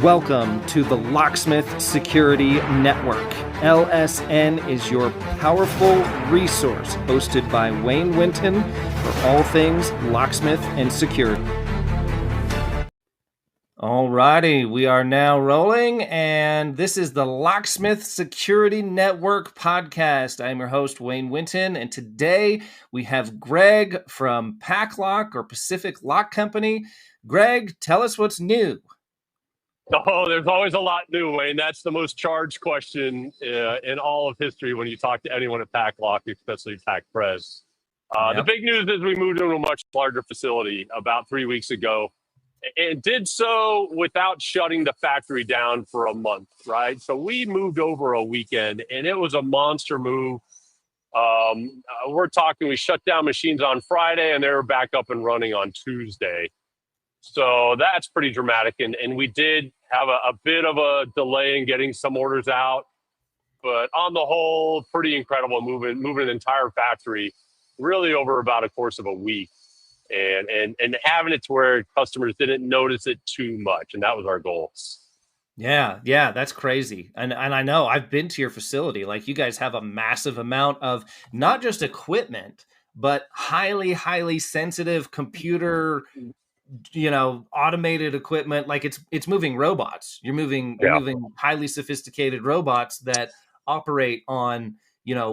Welcome to the Locksmith Security Network. LSN is your powerful resource, hosted by Winton for all things locksmith and security. Alrighty, we are now rolling, and this is the Locksmith Security Network podcast. I'm your host, Wayne Winton, and today we have Greg from PACLOCK, or Pacific Lock Company. Greg, tell us what's new. Oh, there's always a lot new, Wayne. That's the most charged question in all of history when you talk to anyone at PACLOCK, especially PAC-Pres. The big news is we moved into a much larger facility about 3 weeks ago, and did so without shutting the factory down for a month, right? So we moved over a weekend, and it was a monster move. We're talking, we shut down machines on Friday, and they were back up and running on Tuesday. So that's pretty dramatic. And we did have a bit of a delay in getting some orders out. But on the whole, pretty incredible moving an entire factory really over about a course of a week. And having it to where customers didn't notice it too much. And that was our goal. Yeah, that's crazy. And I know I've been to your facility. Like, you guys have a massive amount of not just equipment, but highly sensitive computer, automated equipment. Like it's moving robots. You're moving highly sophisticated robots that operate on,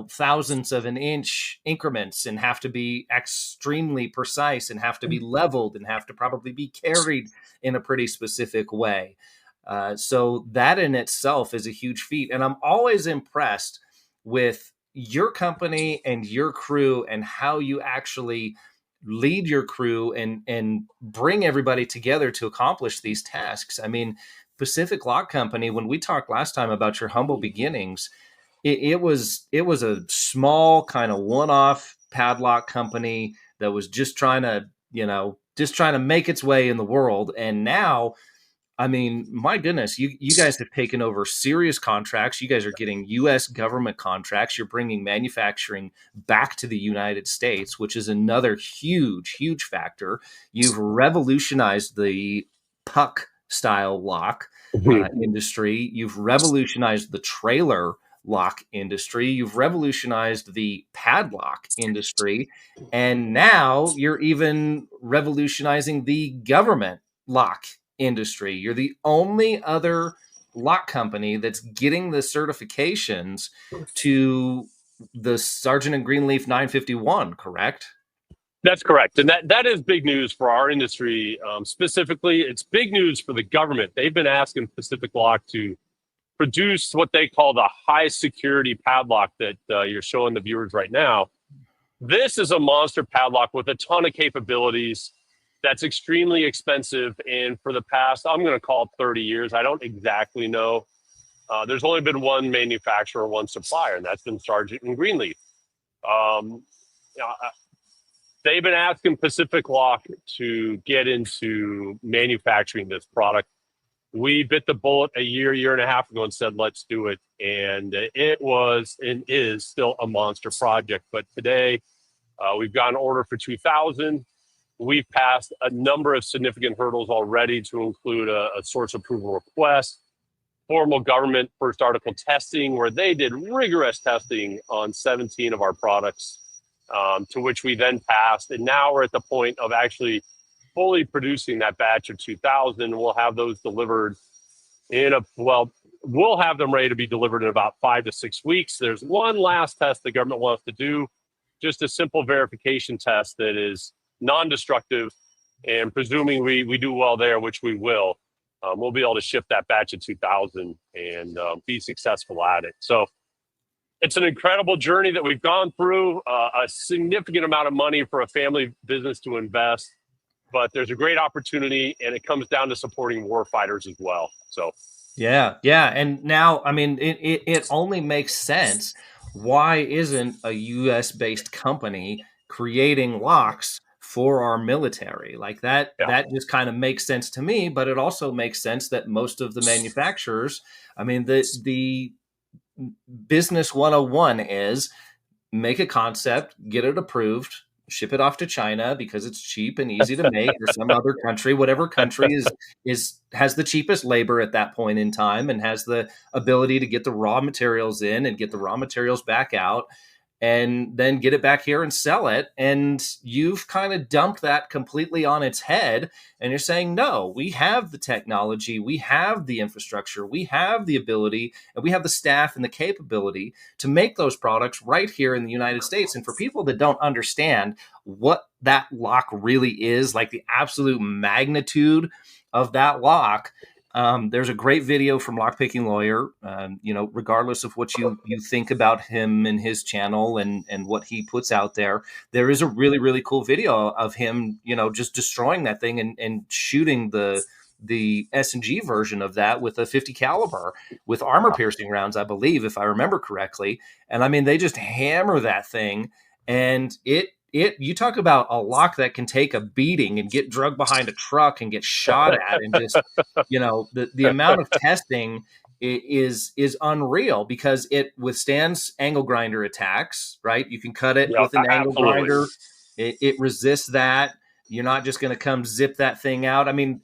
thousands of an inch increments and have to be extremely precise and have to be leveled and have to probably be carried in a pretty specific way. So that in itself is a huge feat. And I'm always impressed with your company and your crew and how you actually lead your crew and bring everybody together to accomplish these tasks. I mean, Pacific Lock Company, when we talked last time about your humble beginnings, it was a small kind of one-off padlock company that was just trying to make its way in the world. And now, I mean, my goodness, you guys have taken over serious contracts. You guys are getting U.S. government contracts. You're bringing manufacturing back to the United States, which is another huge factor. You've revolutionized the puck style lock industry. You've revolutionized the trailer lock industry. You've revolutionized the padlock industry. And now you're even revolutionizing the government lock industry. You're the only other lock company that's getting the certifications to the Sargent and Greenleaf 951, correct? That's correct. And that is big news for our industry. Specifically, it's big news for the government. They've been asking Pacific Lock to produce what they call the high security padlock that you're showing the viewers right now. This is a monster padlock with a ton of capabilities. That's extremely expensive. And for the past, I'm going to call it 30 years, I don't exactly know. There's only been one manufacturer, one supplier, and that's been Sargent and Greenleaf. They've been asking Pacific Lock to get into manufacturing this product. We bit the bullet a year and a half ago and said, let's do it. And it was and is still a monster project. But today, we've got an order for 2,000. We've passed a number of significant hurdles already, to include a source approval request, formal government first article testing, where they did rigorous testing on 17 of our products, to which we then passed. And now we're at the point of actually fully producing that batch of 2,000. We'll have those delivered we'll have them ready to be delivered in about 5 to 6 weeks. There's one last test the government wants to do, just a simple verification test that is non-destructive, and presuming we do well there, which we will, we'll be able to ship that batch of 2,000 and be successful at it. So it's an incredible journey that we've gone through, a significant amount of money for a family business to invest, but there's a great opportunity, and it comes down to supporting war fighters as well. So yeah. And now, I mean, it only makes sense. Why isn't a US based company creating locks for our military? Like that just kind of makes sense to me. But it also makes sense that most of the manufacturers, I mean, the business 101 is make a concept, get it approved, ship it off to China because it's cheap and easy to make, or some other country, whatever country has the cheapest labor at that point in time and has the ability to get the raw materials in and get the raw materials back out, and then get it back here and sell it. And you've kind of dumped that completely on its head. And you're saying, no, we have the technology, we have the infrastructure, we have the ability, and we have the staff and the capability to make those products right here in the United States. And for people that don't understand what that lock really is, like the absolute magnitude of that lock, there's a great video from Lockpicking Lawyer. Regardless of what you think about him and his channel and what he puts out there, there is a really, really cool video of him, just destroying that thing and shooting the S&G version of that with a 50 caliber with armor piercing rounds, I believe, if I remember correctly. And I mean, they just hammer that thing, and you talk about a lock that can take a beating and get drugged behind a truck and get shot at, and just, the amount of testing is unreal, because it withstands angle grinder attacks, right? You can cut it with an angle grinder. It resists that. You're not just going to come zip that thing out. I mean,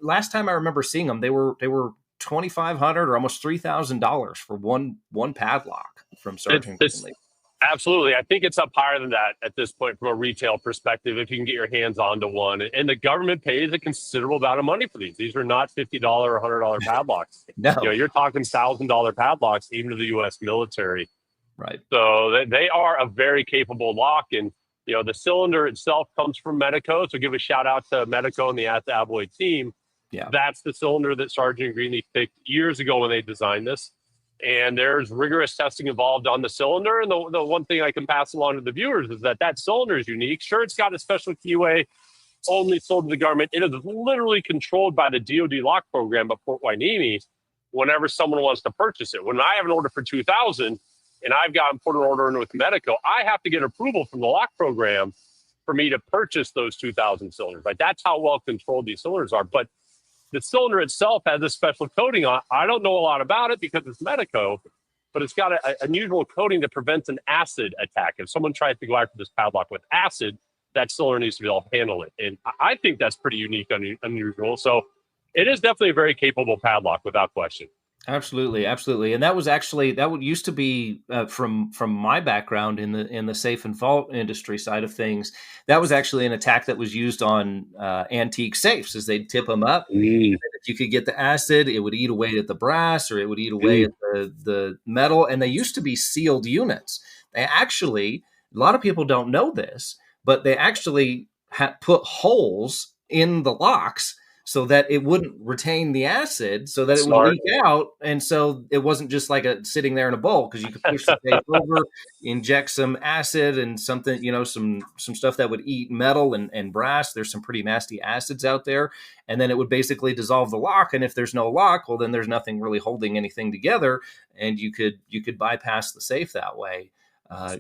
last time I remember seeing them, they were $2,500 or almost $3,000 for one padlock from Sergeant Greenlee. Absolutely. I think it's up higher than that at this point from a retail perspective, if you can get your hands onto one. And the government pays a considerable amount of money for these. These are not $50 or $100 padlocks. No. You're talking $1,000 padlocks, even to the U.S. military. Right. So they are a very capable lock. And, the cylinder itself comes from Medico. So give a shout out to Medico and the Abloy team. Yeah. That's the cylinder that Sergeant Greenlee picked years ago when they designed this. And there's rigorous testing involved on the cylinder. And the one thing I can pass along to the viewers is that cylinder is unique. Sure, it's got a special keyway only sold to the government. It is literally controlled by the DoD lock program at Fort Hueneme whenever someone wants to purchase it. When I have an order for 2,000 and I've gotten put an order in with Medico, I have to get approval from the lock program for me to purchase those 2,000 cylinders. Right? That's how well controlled these cylinders are. But the cylinder itself has a special coating on. I don't know a lot about it because it's Medico, but it's got an unusual coating that prevents an acid attack. If someone tries to go after this padlock with acid, that cylinder needs to be able to handle it. And I think that's pretty unique, unusual. So it is definitely a very capable padlock without question. Absolutely, absolutely, and that used to be from my background in the safe and vault industry side of things. That was actually an attack that was used on antique safes, as they'd tip them up. If you could get the acid, it would eat away at the brass, or it would eat away at the metal. And they used to be sealed units. They actually, a lot of people don't know this, but they actually put holes in the locks so that it wouldn't retain the acid, so that it would leak out. And so it wasn't just like sitting there in a bowl, because you could push the tape over, inject some acid and something, some stuff that would eat metal and brass. There's some pretty nasty acids out there. And then it would basically dissolve the lock. And if there's no lock, well, then there's nothing really holding anything together. And you could bypass the safe that way.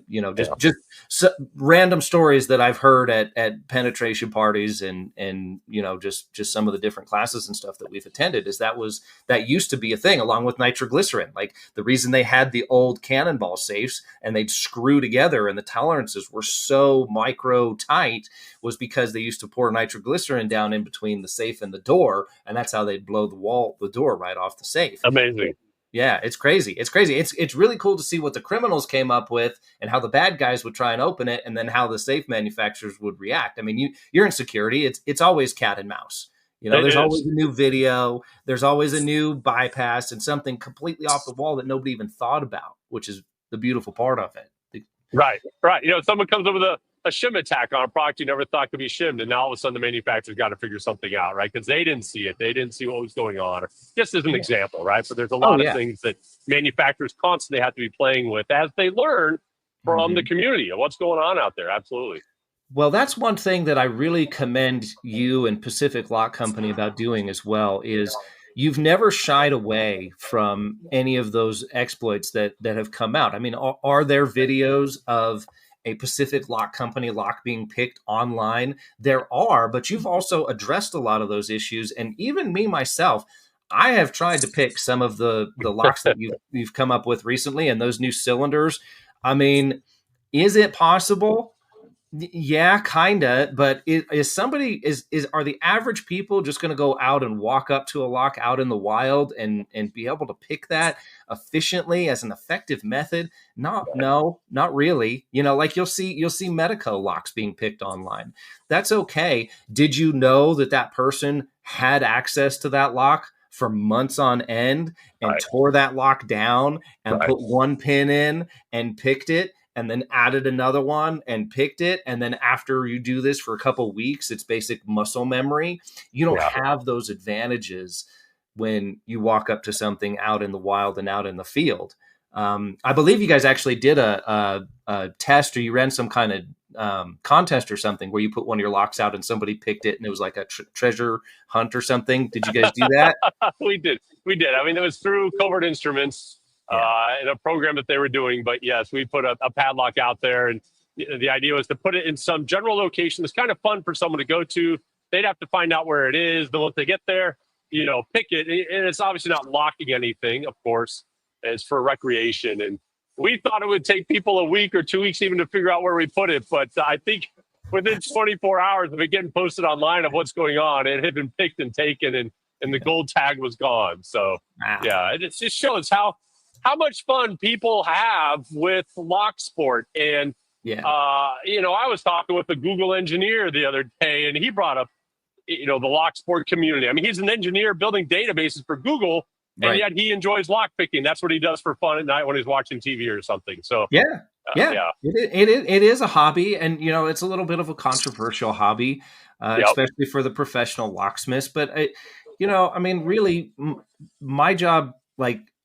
Just random stories that I've heard at penetration parties and just some of the different classes and stuff that we've attended is that used to be a thing, along with nitroglycerin. Like, the reason they had the old cannonball safes and they'd screw together and the tolerances were so micro tight was because they used to pour nitroglycerin down in between the safe and the door, and that's how they'd blow the door right off the safe. Amazing. Yeah, it's crazy. It's really cool to see what the criminals came up with and how the bad guys would try and open it, and then how the safe manufacturers would react. I mean, you're in security. It's always cat and mouse. There's always a new video. There's always a new bypass and something completely off the wall that nobody even thought about, which is the beautiful part of it. Right. Someone comes up with a shim attack on a product you never thought could be shimmed, and now all of a sudden the manufacturer's got to figure something out, right? Because they didn't see it. They didn't see what was going on. Or just as an example, right? But there's a lot of things that manufacturers constantly have to be playing with as they learn from the community of what's going on out there. Absolutely. Well, that's one thing that I really commend you and Pacific Lock Company about doing as well, is you've never shied away from any of those exploits that have come out. I mean, are there videos of a Pacific Lock Company lock being picked online? There are, but you've also addressed a lot of those issues. And even me, myself, I have tried to pick some of the locks that you've come up with recently, and those new cylinders. I mean, is it possible? Yeah, kinda. But are the average people just going to go out and walk up to a lock out in the wild and be able to pick that efficiently as an effective method? No, not really. Like you'll see Medico locks being picked online. That's okay. Did you know that person had access to that lock for months on end and tore that lock down and put one pin in and picked it? And then added another one and picked it. And then after you do this for a couple of weeks, it's basic muscle memory. You don't have those advantages when you walk up to something out in the wild and out in the field. I believe you guys actually did a test, or you ran some kind of contest or something where you put one of your locks out and somebody picked it and it was like a treasure hunt or something. Did you guys do that? We did. I mean, it was through Covert Instruments. In a program that they were doing. But yes, we put a padlock out there, and the idea was to put it in some general location that's kind of fun for someone to go to. They'd have to find out where it is. Then once they get there, pick it. And it's obviously not locking anything, of course. It's for recreation. And we thought it would take people a week or 2 weeks even to figure out where we put it. But I think within 24 hours of it getting posted online of what's going on, it had been picked and taken, and the gold tag was gone. So, yeah, it just shows how much fun people have with lock sport. And, I was talking with a Google engineer the other day, and he brought up, the lock sport community. I mean, he's an engineer building databases for Google, and yet he enjoys lock picking. That's what he does for fun at night when he's watching TV or something. So, it is a hobby, and, it's a little bit of a controversial hobby, especially for the professional locksmiths. But, really, my job,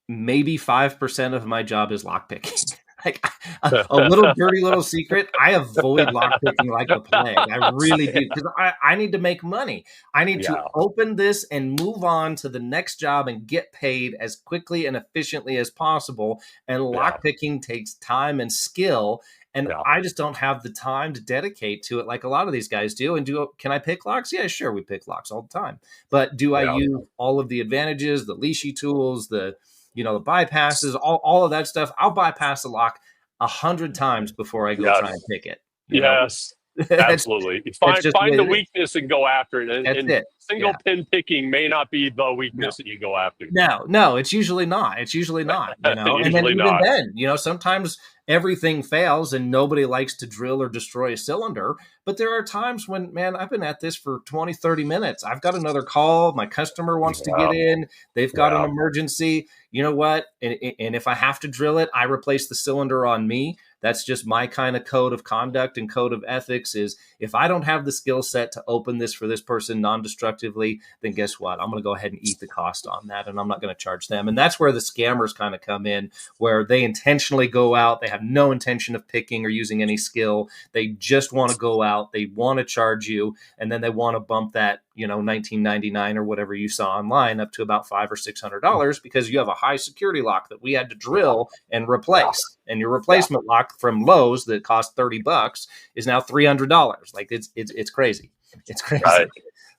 maybe 5% of my job is lockpicking. Like a little dirty little secret, I avoid lockpicking like the plague. I really do, because I need to make money. I need to open this and move on to the next job and get paid as quickly and efficiently as possible. And lockpicking takes time and skill. And I just don't have the time to dedicate to it like a lot of these guys do. And can I pick locks? Yeah, sure. We pick locks all the time. But do I use all of the advantages, the leashy tools, the bypasses, all of that stuff? I'll bypass a lock 100 times before I go try and pick it. Yes, absolutely. Find the weakness and go after it. And single pin picking may not be the weakness that you go after. No, it's usually not. And then even then, sometimes everything fails and nobody likes to drill or destroy a cylinder. But there are times when, man, I've been at this for 20, 30 minutes. I've got another call. My customer wants to get in. They've got an emergency. You know what? And if I have to drill it, I replace the cylinder on me. That's just my kind of code of conduct and code of ethics is if I don't have the skill set to open this for this person non-destructively, then guess what? I'm going to go ahead and eat the cost on that, and I'm not going to charge them. And that's where the scammers kind of come in, where they intentionally go out. They have no intention of picking or using any skill. They just want to go out. They want to charge you, and then they want to bump that, $19.99 or whatever you saw online up to about $500 or $600 because you have a high security lock that we had to drill and replace. And your replacement lock from Lowe's that cost $30 is now $300. Like it's crazy. It's crazy. Right.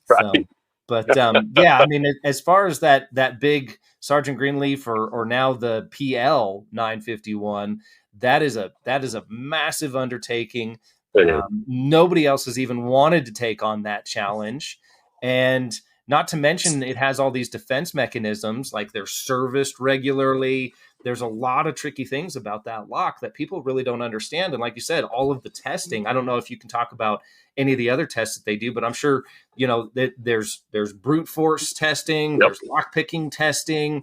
So, but I mean, as far as that big Sergeant Greenleaf or now the PL 951, that is a massive undertaking. Nobody else has even wanted to take on that challenge. And not to mention, it has all these defense mechanisms, like they're serviced regularly. There's a lot of tricky things about that lock that people really don't understand. And like you said, all of the testing, I don't know if you can talk about any of the other tests that they do, but I'm sure, that there's brute force testing, there's lock picking testing,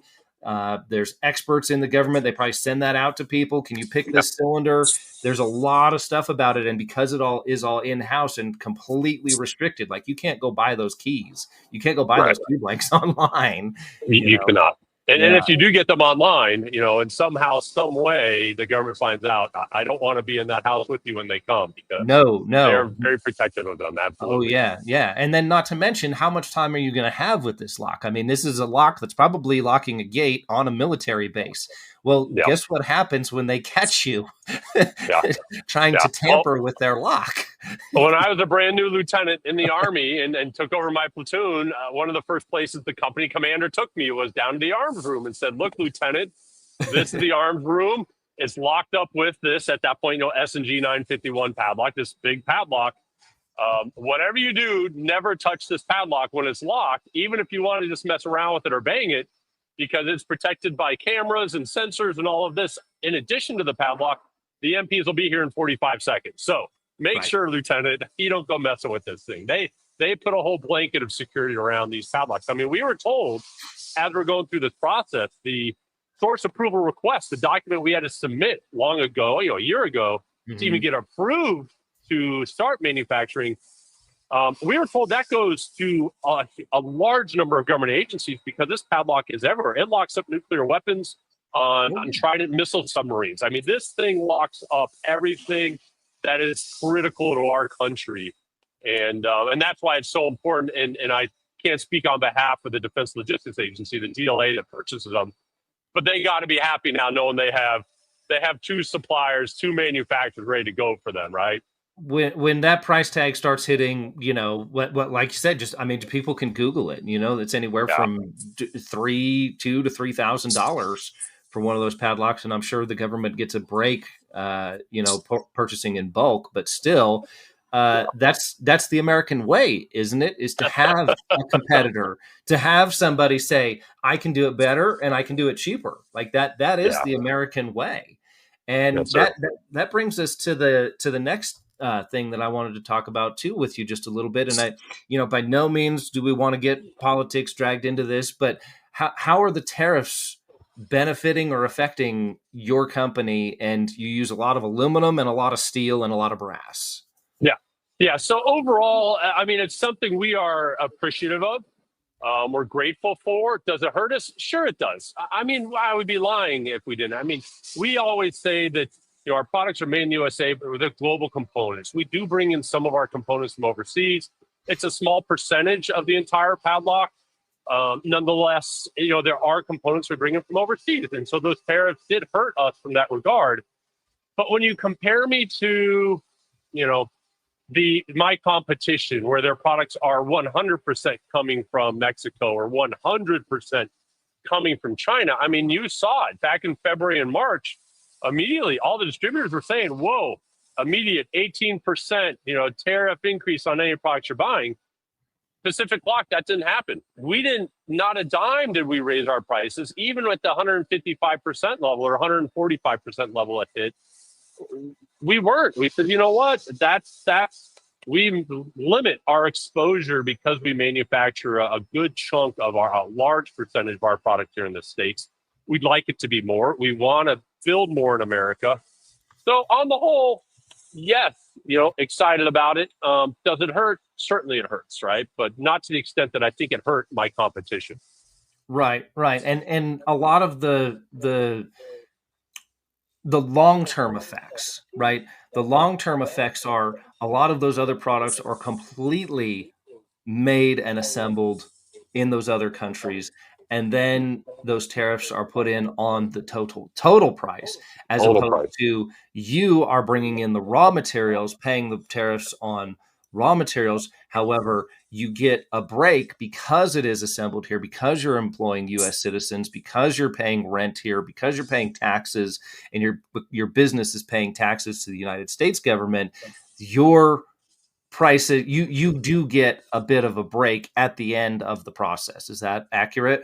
there's experts in the government. They probably send that out to people. Can you pick this cylinder? There's a lot of stuff about it. And because it all is all in-house and completely restricted, like you can't go buy those keys. You can't go buy those key blanks online. You cannot. And if you do get them online, and somehow, some way, the government finds out, I don't want to be in that house with you when they come because no, they're very protective of them. Absolutely. Oh, yeah. And then not to mention, how much time are you going to have with this lock? I mean, this is a lock that's probably locking a gate on a military base. Well, guess what happens when they catch you trying to tamper with their lock? When I was a brand new lieutenant in the Army and took over my platoon, one of the first places the company commander took me was down to the arms room and said, "Look, Lieutenant, this is the arms room. It's locked up with this, at that point, S&G 951 padlock, this big padlock. Whatever you do, never touch this padlock when it's locked, even if you want to just mess around with it or bang it, because it's protected by cameras and sensors and all of this. In addition to the padlock, the MPs will be here in 45 seconds. So make sure, Lieutenant, you don't go messing with this thing. They put a whole blanket of security around these padlocks. I mean, we were told as we're going through this process, the source approval request, the document we had to submit long ago, a year ago, to even get approved to start manufacturing, we were told that goes to a large number of government agencies, because this padlock is everywhere. It locks up nuclear weapons on Trident missile submarines. I mean, this thing locks up everything that is critical to our country. And that's why it's so important. And I can't speak on behalf of the Defense Logistics Agency, the DLA that purchases them, but they got to be happy now knowing they have two suppliers, two manufacturers ready to go for them, right? When that price tag starts hitting, what like you said, people can Google it. It's anywhere from $2,000 to $3,000 for one of those padlocks, and I'm sure the government gets a break, purchasing in bulk. But still, that's the American way, isn't it? Is to have a competitor, to have somebody say, "I can do it better and I can do it cheaper." Like that. That is the American way, and that brings us to the next thing that I wanted to talk about too with you just a little bit. And by no means do we want to get politics dragged into this, but how are the tariffs benefiting or affecting your company? And you use a lot of aluminum and a lot of steel and a lot of brass. Yeah. So overall, I mean, it's something we are appreciative of. We're grateful for. Does it hurt us? Sure, it does. I mean, I would be lying if we didn't. I mean, we always say that our products are made in the USA, but with global components. We do bring in some of our components from overseas. It's a small percentage of the entire padlock. Nonetheless, there are components we bring in from overseas. And so those tariffs did hurt us from that regard. But when you compare me to, my competition, where their products are 100% coming from Mexico or 100% coming from China, I mean, you saw it back in February and March. Immediately, all the distributors were saying, whoa, immediate 18%, tariff increase on any products you're buying. PACLOCK, that didn't happen. We didn't, not a dime did we raise our prices, even at the 155% level or 145% level it hit. We weren't. We said, you know what, we limit our exposure because we manufacture a good chunk of a large percentage of our product here in the States. We'd like it to be more. We want to build more in America. So on the whole, yes, excited about it. Does it hurt? Certainly it hurts, right? But not to the extent that I think it hurt my competition. Right. And a lot of the long-term effects, right? The long-term effects are a lot of those other products are completely made and assembled in those other countries. And then those tariffs are put in on the total price, as opposed to you are bringing in the raw materials, paying the tariffs on raw materials. However, you get a break because it is assembled here, because you're employing U.S. citizens, because you're paying rent here, because you're paying taxes, and your business is paying taxes to the United States government. Your price, you do get a bit of a break at the end of the process. Is that accurate?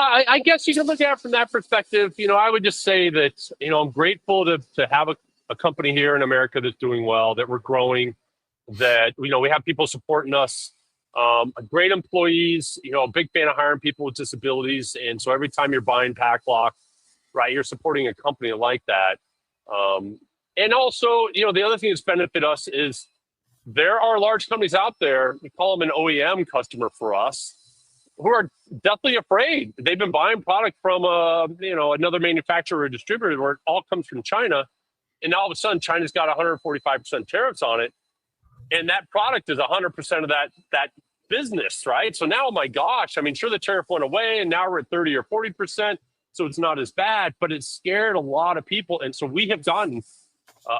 I guess you can look at it from that perspective. I would just say that, I'm grateful to have a company here in America that's doing well, that we're growing, that, we have people supporting us, great employees, a big fan of hiring people with disabilities. And so every time you're buying PACLOCK, right, you're supporting a company like that. And also, the other thing that's benefit us is there are large companies out there, we call them an OEM customer for us, who are deathly afraid. They've been buying product from another manufacturer or distributor where it all comes from China, and all of a sudden China's got 145% tariffs on it, and that product is 100% of that business, right? So now, oh my gosh, I mean, sure, the tariff went away, and now we're at 30 or 40%, so it's not as bad, but it scared a lot of people, and so we have gotten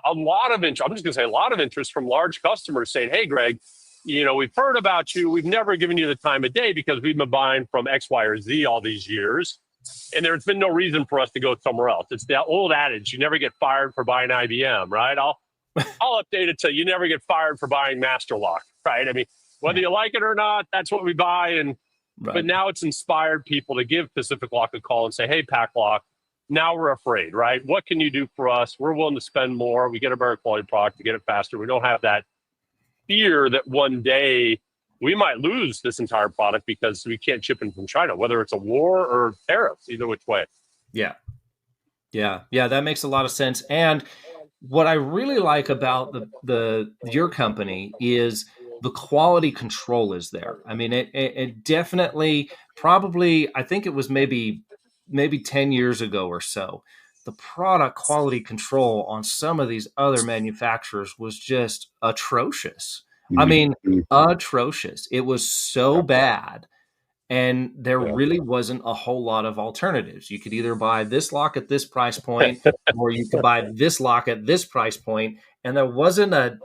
a lot of interest. I'm just going to say a lot of interest from large customers saying, "Hey, Greg, we've heard about you. We've never given you the time of day because we've been buying from X, Y, or Z all these years. And there's been no reason for us to go somewhere else. It's the old adage, you never get fired for buying IBM, right? I'll update it to you never get fired for buying Masterlock, right? I mean, whether you like it or not, that's what we buy. And But now it's inspired people to give PacificLock a call and say, hey, PACLOCK, now we're afraid, right? What can you do for us? We're willing to spend more. We get a better quality product to get it faster. We don't have that fear that one day we might lose this entire product because we can't ship in from China, whether it's a war or tariffs, either which way. Yeah. That makes a lot of sense. And what I really like about your company is the quality control is there. I mean, it definitely, probably, I think it was maybe 10 years ago or so, the product quality control on some of these other manufacturers was just atrocious. I mean, atrocious. It was so bad. And there really wasn't a whole lot of alternatives. You could either buy this lock at this price point, or you could buy this lock at this price point. And there wasn't a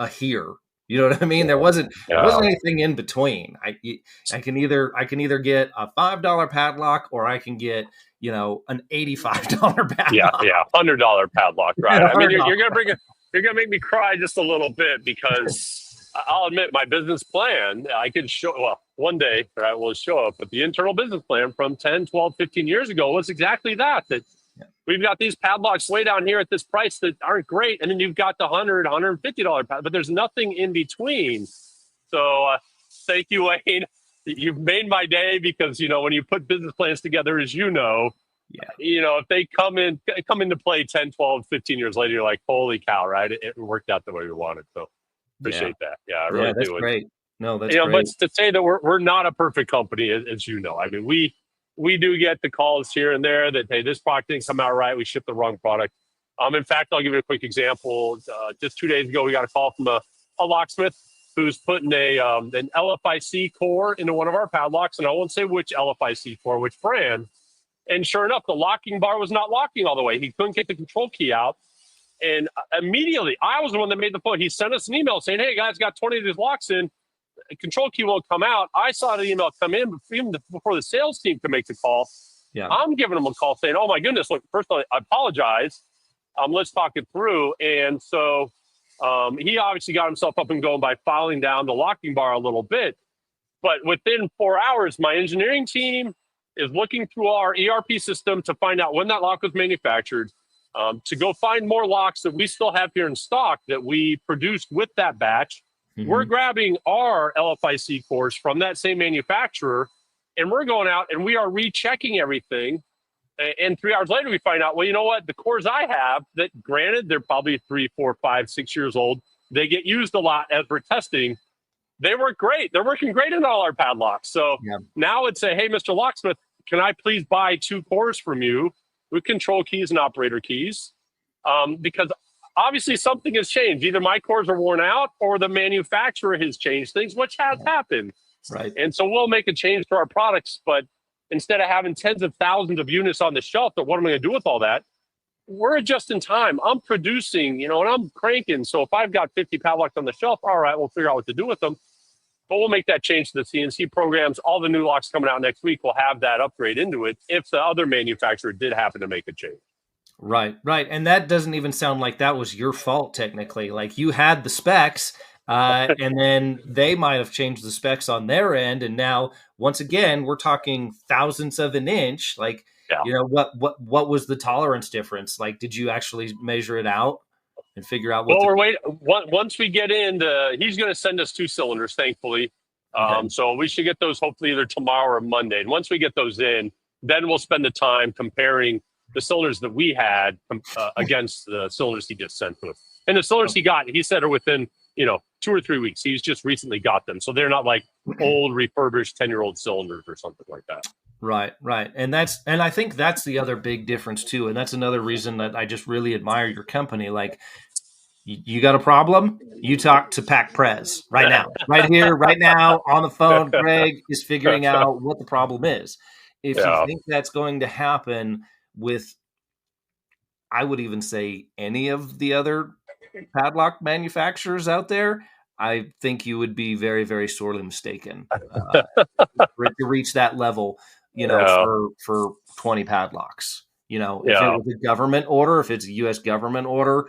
here. You know what I mean? There wasn't anything in between. I can either get a $5 padlock, or I can get, an $85 padlock. Yeah, $100 padlock, right? I mean, you're gonna make me cry just a little bit, because I'll admit my business plan, I could one day I will show up, but the internal business plan from 10, 12, 15 years ago was exactly that we've got these padlocks way down here at this price that aren't great. And then you've got the $100, $150 pad, but there's nothing in between. So thank you, Wayne. You've made my day, because, when you put business plans together, as if they come into play 10, 12, 15 years later, you're like, holy cow, right? It worked out the way we wanted. So appreciate that. Yeah, I really that's do. Great. No, that's great. But to say that we're not a perfect company, as you know, I mean, we do get the calls here and there that, hey, this product didn't come out right. We shipped the wrong product. In fact, I'll give you a quick example. Just 2 days ago, we got a call from a locksmith who's putting an LFIC core into one of our padlocks. And I won't say which LFIC core, which brand. And sure enough, the locking bar was not locking all the way. He couldn't get the control key out. And immediately, I was the one that made the phone. He sent us an email saying, hey, guys, got 20 of these locks in. The control key won't come out. I saw the email come in, but even before the sales team could make the call. I'm giving them a call saying, oh, my goodness, look, first of all, I apologize. Let's talk it through. And so he obviously got himself up and going by filing down the locking bar a little bit. But within 4 hours, my engineering team is looking through our ERP system to find out when that lock was manufactured, to go find more locks that we still have here in stock that we produced with that batch. Mm-hmm. We're grabbing our LFIC cores from that same manufacturer, and we're going out and we are rechecking everything. And 3 hours later, we find out, well, you know what? The cores I have, that granted, they're probably 3, 4, 5, 6 years old. They get used a lot as we're testing. They work great. They're working great in all our padlocks. So now it's say, hey, Mr. Locksmith, can I please buy 2 cores from you with control keys and operator keys? Because obviously something has changed. Either my cores are worn out or the manufacturer has changed things, which has happened. Right. And so we'll make a change to our products, but instead of having tens of thousands of units on the shelf, that what am I going to do with all that? We're just in time. I'm producing, and I'm cranking. So if I've got 50 padlocks on the shelf, all right, we'll figure out what to do with them. But we'll make that change to the CNC programs. All the new locks coming out next week will have that upgrade into it if the other manufacturer did happen to make a change. Right. And that doesn't even sound like that was your fault, technically. Like, you had the specs, and then they might have changed the specs on their end. And now, once again, we're talking thousandths of an inch. Like, what was the tolerance difference? Like, did you actually measure it out and figure out what? Well, we're waiting. Once we get in, he's going to send us 2 cylinders, thankfully. Okay. So we should get those hopefully either tomorrow or Monday. And once we get those in, then we'll spend the time comparing the cylinders that we had against the cylinders he just sent to us. And the cylinders he got, he said, are within 2 or 3 weeks. He's just recently got them, so they're not like old refurbished 10-year-old cylinders or something like that. Right. And I think that's the other big difference too. And that's another reason that I just really admire your company. Like, you got a problem, you talk to PAC-Pres right now, right here, right now on the phone. Greg is figuring out what the problem is. If you think that's going to happen with, I would even say, any of the other padlock manufacturers out there, I think you would be very, very sorely mistaken to reach that level. for 20 padlocks. If it was a government order, if it's a U.S. government order,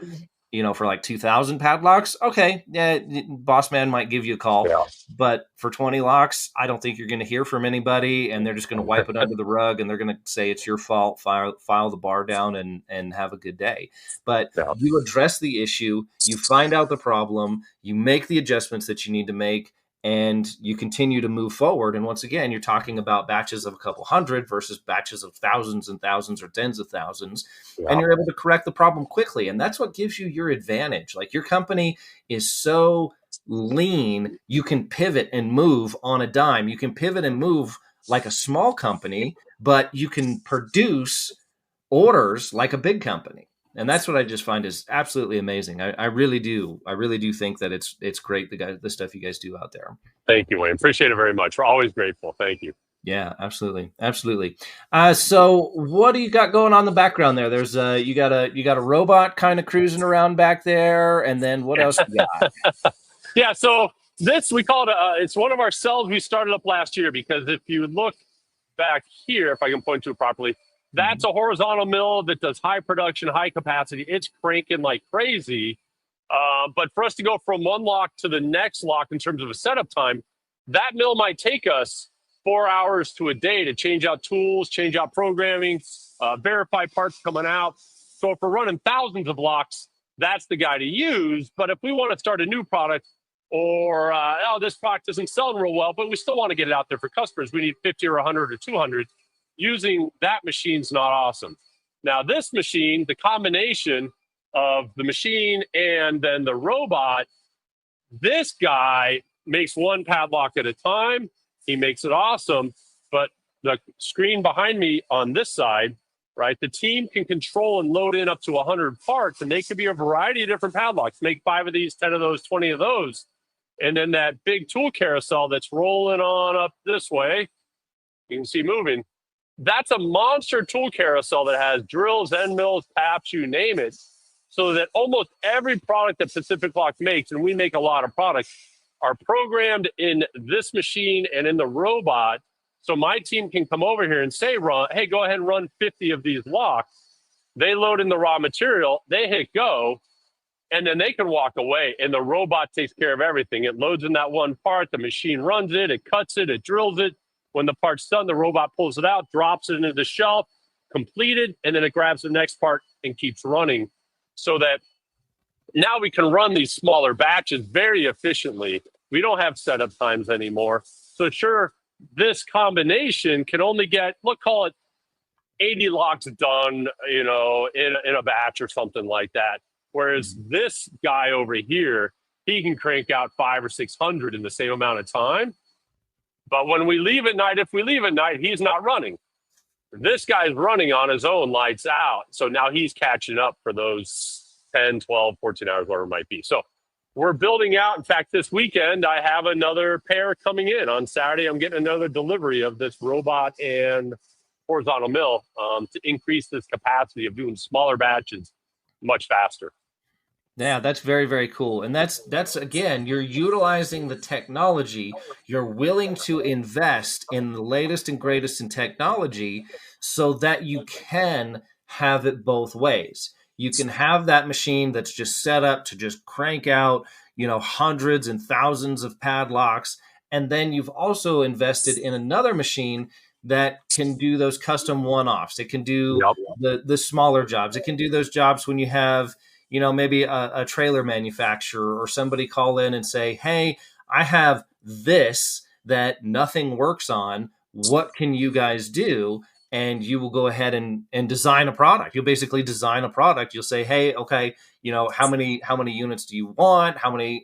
for like 2,000 padlocks, okay, yeah, boss man might give you a call. Yeah. But for 20 locks, I don't think you're going to hear from anybody, and they're just going to wipe it under the rug, and they're going to say it's your fault, file the bar down, and have a good day. But you address the issue, you find out the problem, you make the adjustments that you need to make, and you continue to move forward. And once again, you're talking about batches of a couple hundred versus batches of thousands and thousands or tens of thousands. And you're able to correct the problem quickly. And that's what gives you your advantage. Like, your company is so lean, you can pivot and move on a dime. You can pivot and move like a small company, but you can produce orders like a big company. And that's what I just find is absolutely amazing. I really do. I really do think that it's great, the stuff you guys do out there. Thank you, Wayne. Appreciate it very much. We're always grateful. Thank you. Yeah, absolutely. Absolutely. So what do you got going on in the background there? There's you got a robot kind of cruising around back there. And then what else you got? Yeah. So this, we call it, it's one of our cells we started up last year, because if you look back here, if I can point to it properly, that's a horizontal mill that does high production, high capacity. It's cranking like crazy. But for us to go from one lock to the next lock in terms of a setup time, that mill might take us 4 hours to a day to change out tools, change out programming, verify parts coming out. So if we're running thousands of locks, that's the guy to use. But if we want to start a new product, or this product isn't selling real well, but we still want to get it out there for customers, we need 50 or 100 or 200. Using that machine's not awesome. Now, this machine, the combination of the machine and then the robot, this guy makes one padlock at a time. He makes it awesome. But the screen behind me on this side, right, the team can control and load in up to 100 parts, and they could be a variety of different padlocks. Make 5 of these, 10 of those, 20 of those. And then that big tool carousel that's rolling on up this way, you can see moving. That's a monster tool carousel that has drills, end mills, taps, you name it, so that almost every product that Pacific Lock makes, and we make a lot of products, are programmed in this machine and in the robot. So my team can come over here and say, hey, go ahead and run 50 of these locks. They load in the raw material, they hit go, and then they can walk away, and the robot takes care of everything. It loads in that one part, the machine runs it, it cuts it, it drills it. When the part's done, the robot pulls it out, drops it into the shelf, completed, and then it grabs the next part and keeps running, so that now we can run these smaller batches very efficiently. We don't have setup times anymore. So sure, this combination can only get, let's call it 80 locks done, in a batch or something like that. Whereas this guy over here, he can crank out 500 or 600 in the same amount of time. But when we leave at night, if we leave at night, he's not running. This guy's running on his own, lights out. So now he's catching up for those 10, 12, 14 hours, whatever it might be. So we're building out. In fact, this weekend, I have another pair coming in. On Saturday, I'm getting another delivery of this robot and horizontal mill to increase this capacity of doing smaller batches much faster. Yeah, that's very, very cool. And that's again, you're utilizing the technology. You're willing to invest in the latest and greatest in technology so that you can have it both ways. You can have that machine that's just set up to just crank out, hundreds and thousands of padlocks. And then you've also invested in another machine that can do those custom one-offs. It can do the smaller jobs. It can do those jobs when you have, maybe a trailer manufacturer or somebody call in and say, hey, I have this that nothing works on. What can you guys do? And you will go ahead and design a product. You'll basically design a product. You'll say, hey, okay, how many units do you want? How many,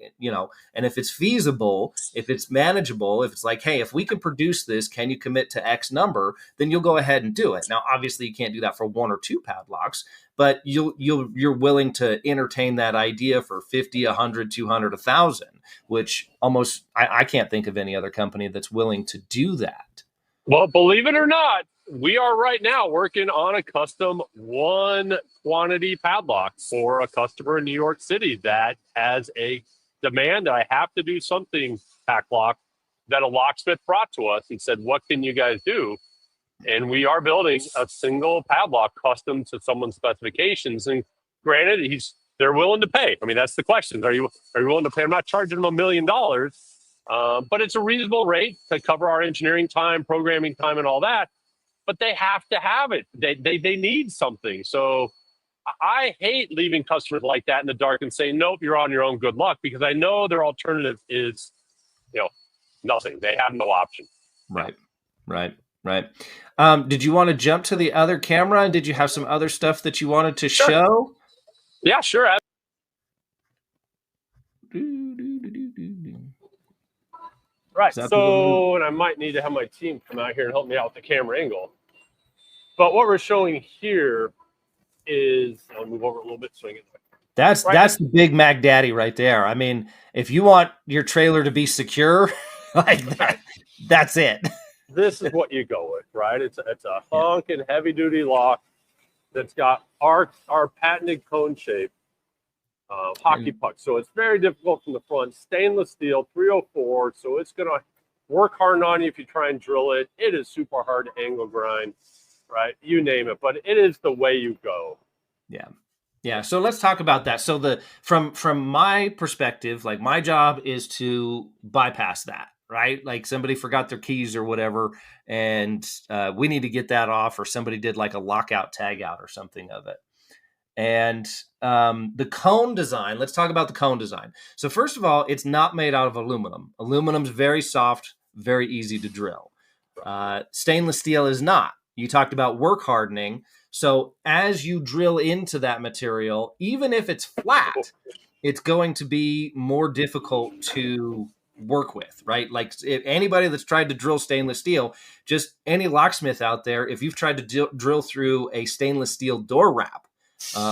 and if it's feasible, if it's manageable, if it's like, hey, if we can produce this, can you commit to X number? Then you'll go ahead and do it. Now, obviously you can't do that for 1 or 2 padlocks, but you're willing to entertain that idea for 50, 100, 200, 1,000, which almost, I can't think of any other company that's willing to do that. Well, believe it or not, we are right now working on a custom 1 quantity padlock for a customer in New York City that has a demand that I have to do something, PACLOCK, that a locksmith brought to us and said, what can you guys do? And we are building a single padlock custom to someone's specifications. And granted, they're willing to pay. I mean, that's the question. Are you willing to pay? I'm not charging them $1 million, but it's a reasonable rate to cover our engineering time, programming time, and all that. But they have to have it. They need something. So I hate leaving customers like that in the dark and saying, nope, you're on your own, good luck, because I know their alternative is, nothing. They have no option. Right. Did you want to jump to the other camera, and did you have some other stuff that you wanted to show? Yeah, sure. Right. So, and I might need to have my team come out here and help me out with the camera angle. But what we're showing here is, I'll move over a little bit so I get that's the big Mac Daddy right there. I mean, if you want your trailer to be secure, like that, that's it. This is what you go with, right? It's a honking heavy duty lock that's got our patented cone shape hockey puck. So it's very difficult from the front. Stainless steel, 304. So it's going to work hard on you if you try and drill it. It is super hard to angle grind, right? You name it, but it is the way you go. Yeah. So let's talk about that. So from my perspective, like my job is to bypass that, right? Like somebody forgot their keys or whatever, and we need to get that off, or somebody did like a lockout tag out or something of it. And the cone design, let's talk about the cone design. So first of all, it's not made out of aluminum. Aluminum's very soft, very easy to drill. Stainless steel is not. You talked about work hardening. So as you drill into that material, even if it's flat, it's going to be more difficult to work with, right? Like if anybody that's tried to drill stainless steel, just any locksmith out there, if you've tried to drill through a stainless steel door wrap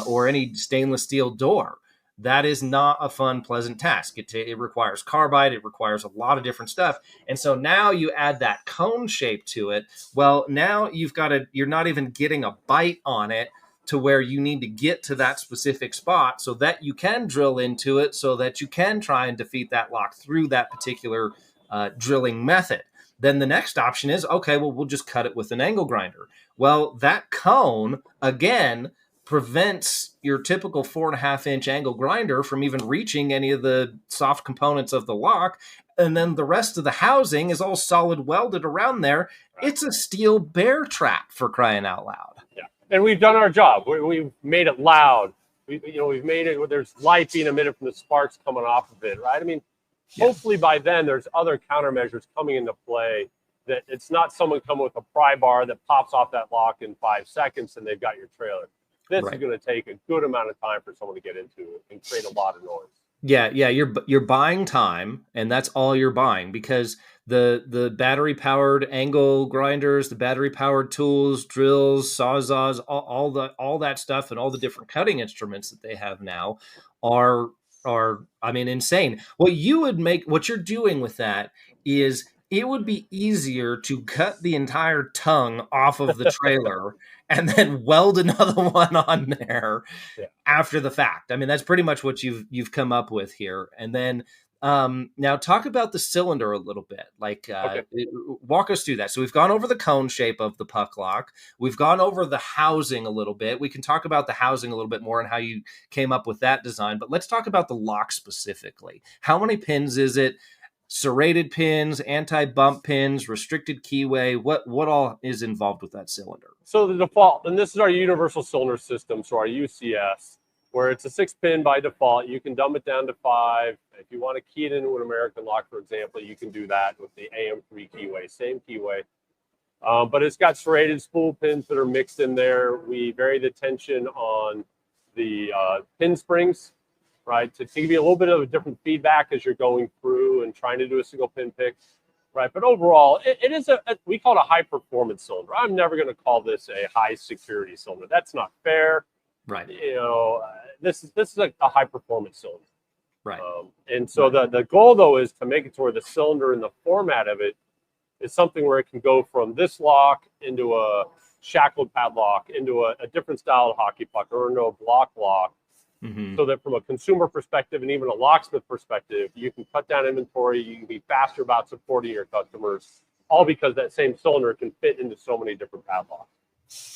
or any stainless steel door, that is not a fun, pleasant task. It requires carbide. It requires a lot of different stuff. And so now you add that cone shape to it. Well, now you're not even getting a bite on it to where you need to get to that specific spot so that you can drill into it, so that you can try and defeat that lock through that particular drilling method. Then the next option is, okay, well, we'll just cut it with an angle grinder. Well, that cone, again, prevents your typical 4.5-inch angle grinder from even reaching any of the soft components of the lock. And then the rest of the housing is all solid welded around there. It's a steel bear trap, for crying out loud. Yeah. And we've done our job. We've made it loud. We've made it where there's light being emitted from the sparks coming off of it, right? I mean, hopefully by then there's other countermeasures coming into play, that it's not someone coming with a pry bar that pops off that lock in 5 seconds and they've got your trailer. This is going to take a good amount of time for someone to get into it and create a lot of noise. Yeah, you're buying time, and that's all you're buying, because the battery powered angle grinders, the battery powered tools, drills, sawzalls, all that stuff, and all the different cutting instruments that they have now are I mean, insane. What you're doing with that is, it would be easier to cut the entire tongue off of the trailer and then weld another one on there after the fact. I mean, that's pretty much what you've come up with here. And then now talk about the cylinder a little bit. Like walk us through that. So we've gone over the cone shape of the PACLOCK. We've gone over the housing a little bit. We can talk about the housing a little bit more and how you came up with that design. But let's talk about the lock specifically. How many pins is it? Serrated pins, anti-bump pins, restricted keyway, what all is involved with that cylinder? So the default, and this is our universal cylinder system, so our UCS, where it's a 6-pin by default. You can dumb it down to 5. If you want to key it into an American lock, for example, you can do that with the AM3 keyway, same keyway. But it's got serrated spool pins that are mixed in there. We vary the tension on the pin springs, right, to give you a little bit of a different feedback as you're going through and trying to do a single pin pick, right? But overall, it is we call it a high performance cylinder. I'm never going to call this a high security cylinder. That's not fair, right? This is a high performance cylinder, right? And so the goal though is to make it to where the cylinder and the format of it is something where it can go from this lock into a shackled padlock, into a different style of hockey puck, or into a block lock. Mm-hmm. So that from a consumer perspective and even a locksmith perspective, you can cut down inventory, you can be faster about supporting your customers, all because that same cylinder can fit into so many different padlocks.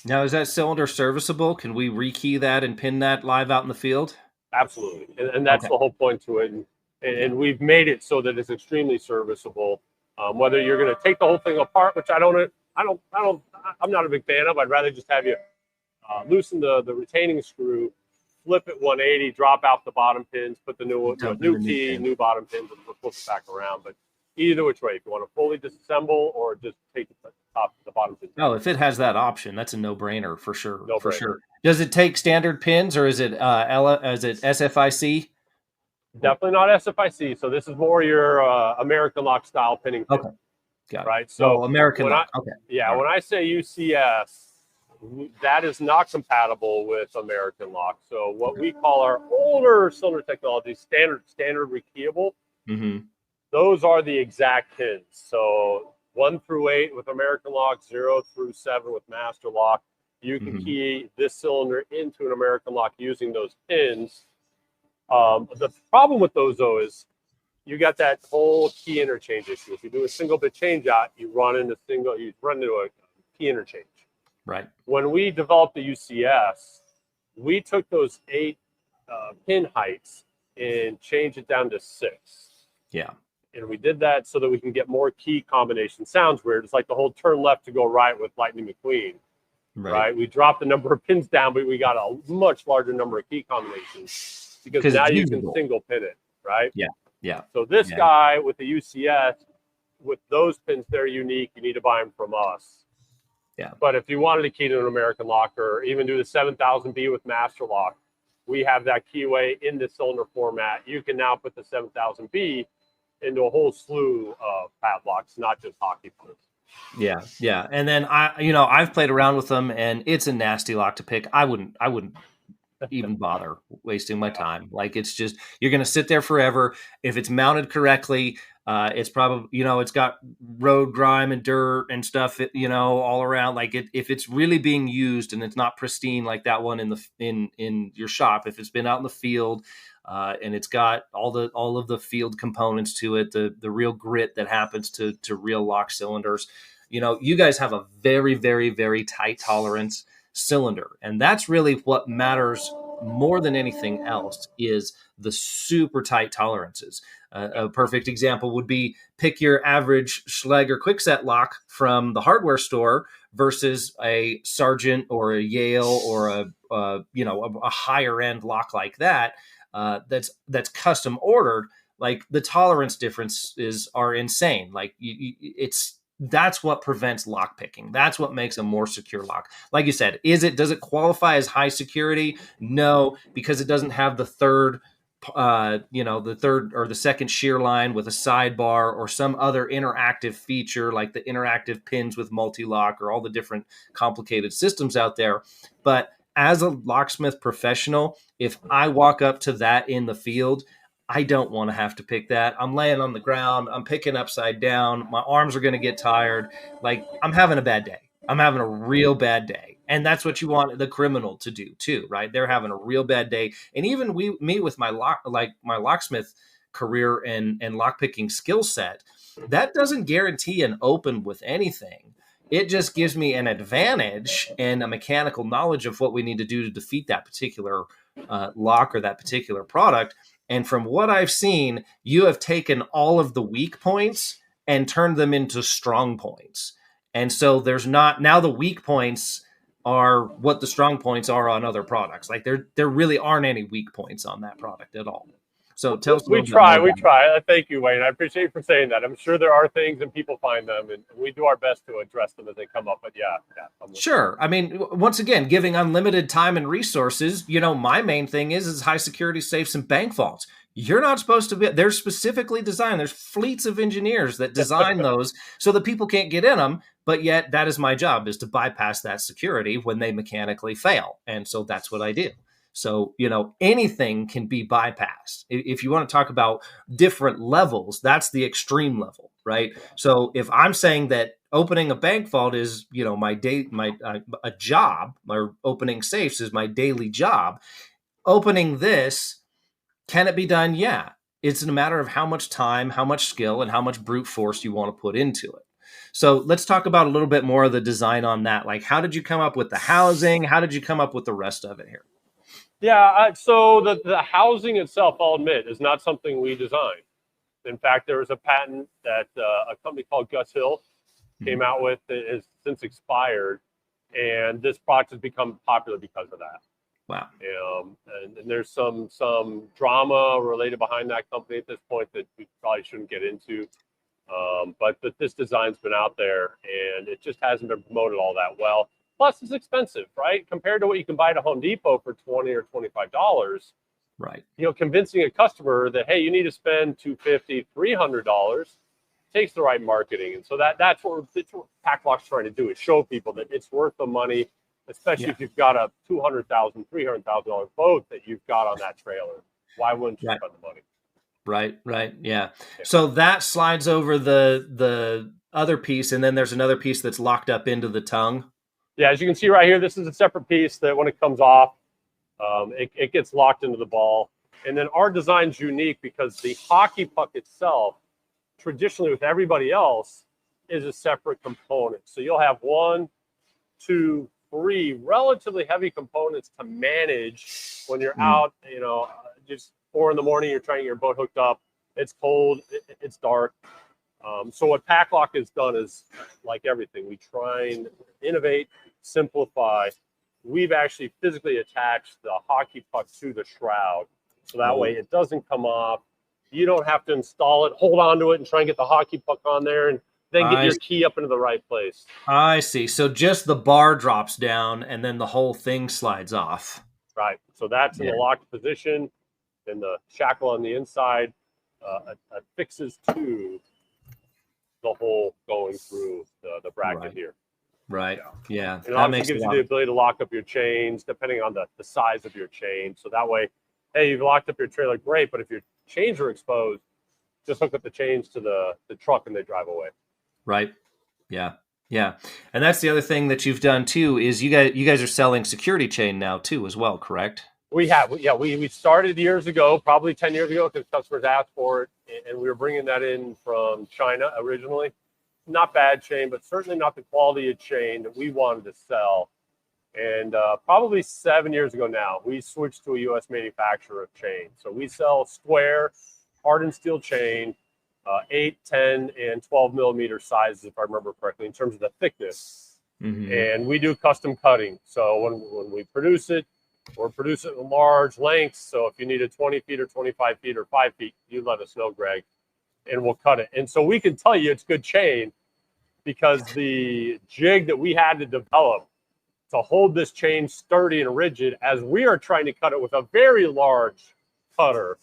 Now, is that cylinder serviceable? Can we rekey that and pin that live out in the field? Absolutely, and that's the whole point to it. And we've made it so that it's extremely serviceable. Whether you're going to take the whole thing apart, which I'm not a big fan of. I'd rather just have you loosen the retaining screw, flip it 180, drop out the bottom pins, put the new key, new bottom pins, and flip it back around. But either which way, if you want to fully disassemble or just take the bottom pins. Oh, if it has that option, that's a no-brainer for sure. Sure. Does it take standard pins or is it SFIC? Definitely not SFIC. So this is more your American lock style pinning pin. Okay. Got it. Right. So American lock. Okay. Yeah. When I say UCS, that is not compatible with American lock. So what we call our older cylinder technology, standard rekeyable, those are the exact pins. So 1 through 8 with American lock, 0 through 7 with master lock. You can key this cylinder into an American lock using those pins. The problem with those, though, is you got that whole key interchange issue. If you do a single bit change out, you run into a key interchange. Right. When we developed the UCS, we took those 8 pin heights and changed it down to 6. Yeah. And we did that so that we can get more key combination. Sounds weird. It's like the whole turn left to go right with Lightning McQueen. Right. We dropped the number of pins down, but we got a much larger number of key combinations because now you can single pin it. Right. Yeah. Yeah. So this guy with the UCS, with those pins, they're unique. You need to buy them from us. Yeah. But if you wanted to key to an American lock or even do the 7000B with master lock, we have that keyway in the cylinder format. You can now put the 7000B into a whole slew of padlocks, not just hockey pins. Yeah, yeah. And then I've played around with them, and it's a nasty lock to pick. I wouldn't even bother wasting my time. Like, it's just, you're going to sit there forever. If it's mounted correctly, it's probably, it's got road grime and dirt and stuff, all around. Like, if it's really being used and it's not pristine like that one in your shop, if it's been out in the field, and it's got all of the field components to it, the real grit that happens to real lock cylinders. You guys have a very, very, very tight tolerance cylinder, and that's really what matters more than anything else is the super tight tolerances. A perfect example would be pick your average Schlager quickset lock from the hardware store versus a Sargent or a Yale or a higher end lock like that. That's custom ordered. Like, the tolerance differences are insane. Like, that's what prevents lock picking. That's what makes a more secure lock. Like you said, does it qualify as high security? No, because it doesn't have the third or the second shear line with a sidebar or some other interactive feature like the interactive pins with multi-lock or all the different complicated systems out there. But as a locksmith professional, if I walk up to that in the field, I don't want to have to pick that. I'm laying on the ground. I'm picking upside down. My arms are going to get tired. Like, I'm having a bad day. I'm having a real bad day. And that's what you want the criminal to do too, right? They're having a real bad day. And even me with my locksmith career and lockpicking skill set, that doesn't guarantee an open with anything. It just gives me an advantage and a mechanical knowledge of what we need to do to defeat that particular lock or that particular product. And from what I've seen, you have taken all of the weak points and turned them into strong points. And so now the weak points are what the strong points are on other products. Like, there really aren't any weak points on that product at all. So tell us. We try. Thank you, Wayne. I appreciate you for saying that. I'm sure there are things and people find them, and we do our best to address them as they come up. But yeah. Sure. I mean, once again, giving unlimited time and resources, my main thing is high security safes and bank vaults. You're not supposed to be. They're specifically designed. There's fleets of engineers that design those so that people can't get in them. But yet, that is my job, is to bypass that security when they mechanically fail. And so that's what I do. So, anything can be bypassed. If you want to talk about different levels, that's the extreme level, right? So if I'm saying that opening a bank vault is, a job, or opening safes is my daily job, opening this, can it be done? Yeah. It's a matter of how much time, how much skill, and how much brute force you want to put into it. So let's talk about a little bit more of the design on that. Like, how did you come up with the housing? How did you come up with the rest of it here? Yeah, so the housing itself, I'll admit, is not something we designed. In fact, there was a patent that a company called Gus Hill came out with that has since expired, and this product has become popular because of that. Wow. And there's some drama related behind that company at this point that we probably shouldn't get into. But this design's been out there, and it just hasn't been promoted all that well. Plus, it's expensive, right? Compared to what you can buy at a Home Depot for $20 or $25. Right. Convincing a customer that, hey, you need to spend $250, $300 takes the right marketing. And so that's what PACLOCK's trying to do, is show people that it's worth the money, especially if you've got a $200,000, $300,000 boat that you've got on that trailer. Why wouldn't you spend the money? Right. Yeah. So that slides over the other piece, and then there's another piece that's locked up into the tongue. Yeah, as you can see right here, this is a separate piece that when it comes off, it gets locked into the ball. And then our design's unique because the hockey puck itself, traditionally with everybody else, is a separate component. So you'll have 1, 2, 3 relatively heavy components to manage when you're out, just 4 in the morning, you're trying to get your boat hooked up. It's cold, it's dark. So what PACLOCK has done is, like everything, we try and innovate, simplify. We've actually physically attached the hockey puck to the shroud, so that way it doesn't come off. You don't have to install it, hold on to it, and try and get the hockey puck on there, and then get your key up into the right place. I see. So just the bar drops down, and then the whole thing slides off. Right. So that's in the locked position, and the shackle on the inside affixes to the hole going through the bracket here. Right. Yeah. And that gives you the ability to lock up your chains depending on the size of your chain. So that way, hey, you've locked up your trailer, great. But if your chains are exposed, just hook up the chains to the truck and they drive away. Right. Yeah. And that's the other thing that you've done too, is you guys are selling security chain now too as well, correct? We have. We started years ago, probably 10 years ago, because customers asked for it. And we were bringing that in from China originally. Not bad chain, but certainly not the quality of chain that we wanted to sell. And probably 7 years ago now, we switched to a U.S. manufacturer of chain. So we sell square, hardened steel chain, 8, 10, and 12 millimeter sizes, if I remember correctly, in terms of the thickness. And we do custom cutting. So when we produce it, we're producing in large lengths. So if you need a 20 feet or 25 feet or 5 feet, you let us know, Greg, and we'll cut it. And so we can tell you it's good chain because the jig that we had to develop to hold this chain sturdy and rigid as we are trying to cut it with a very large cutter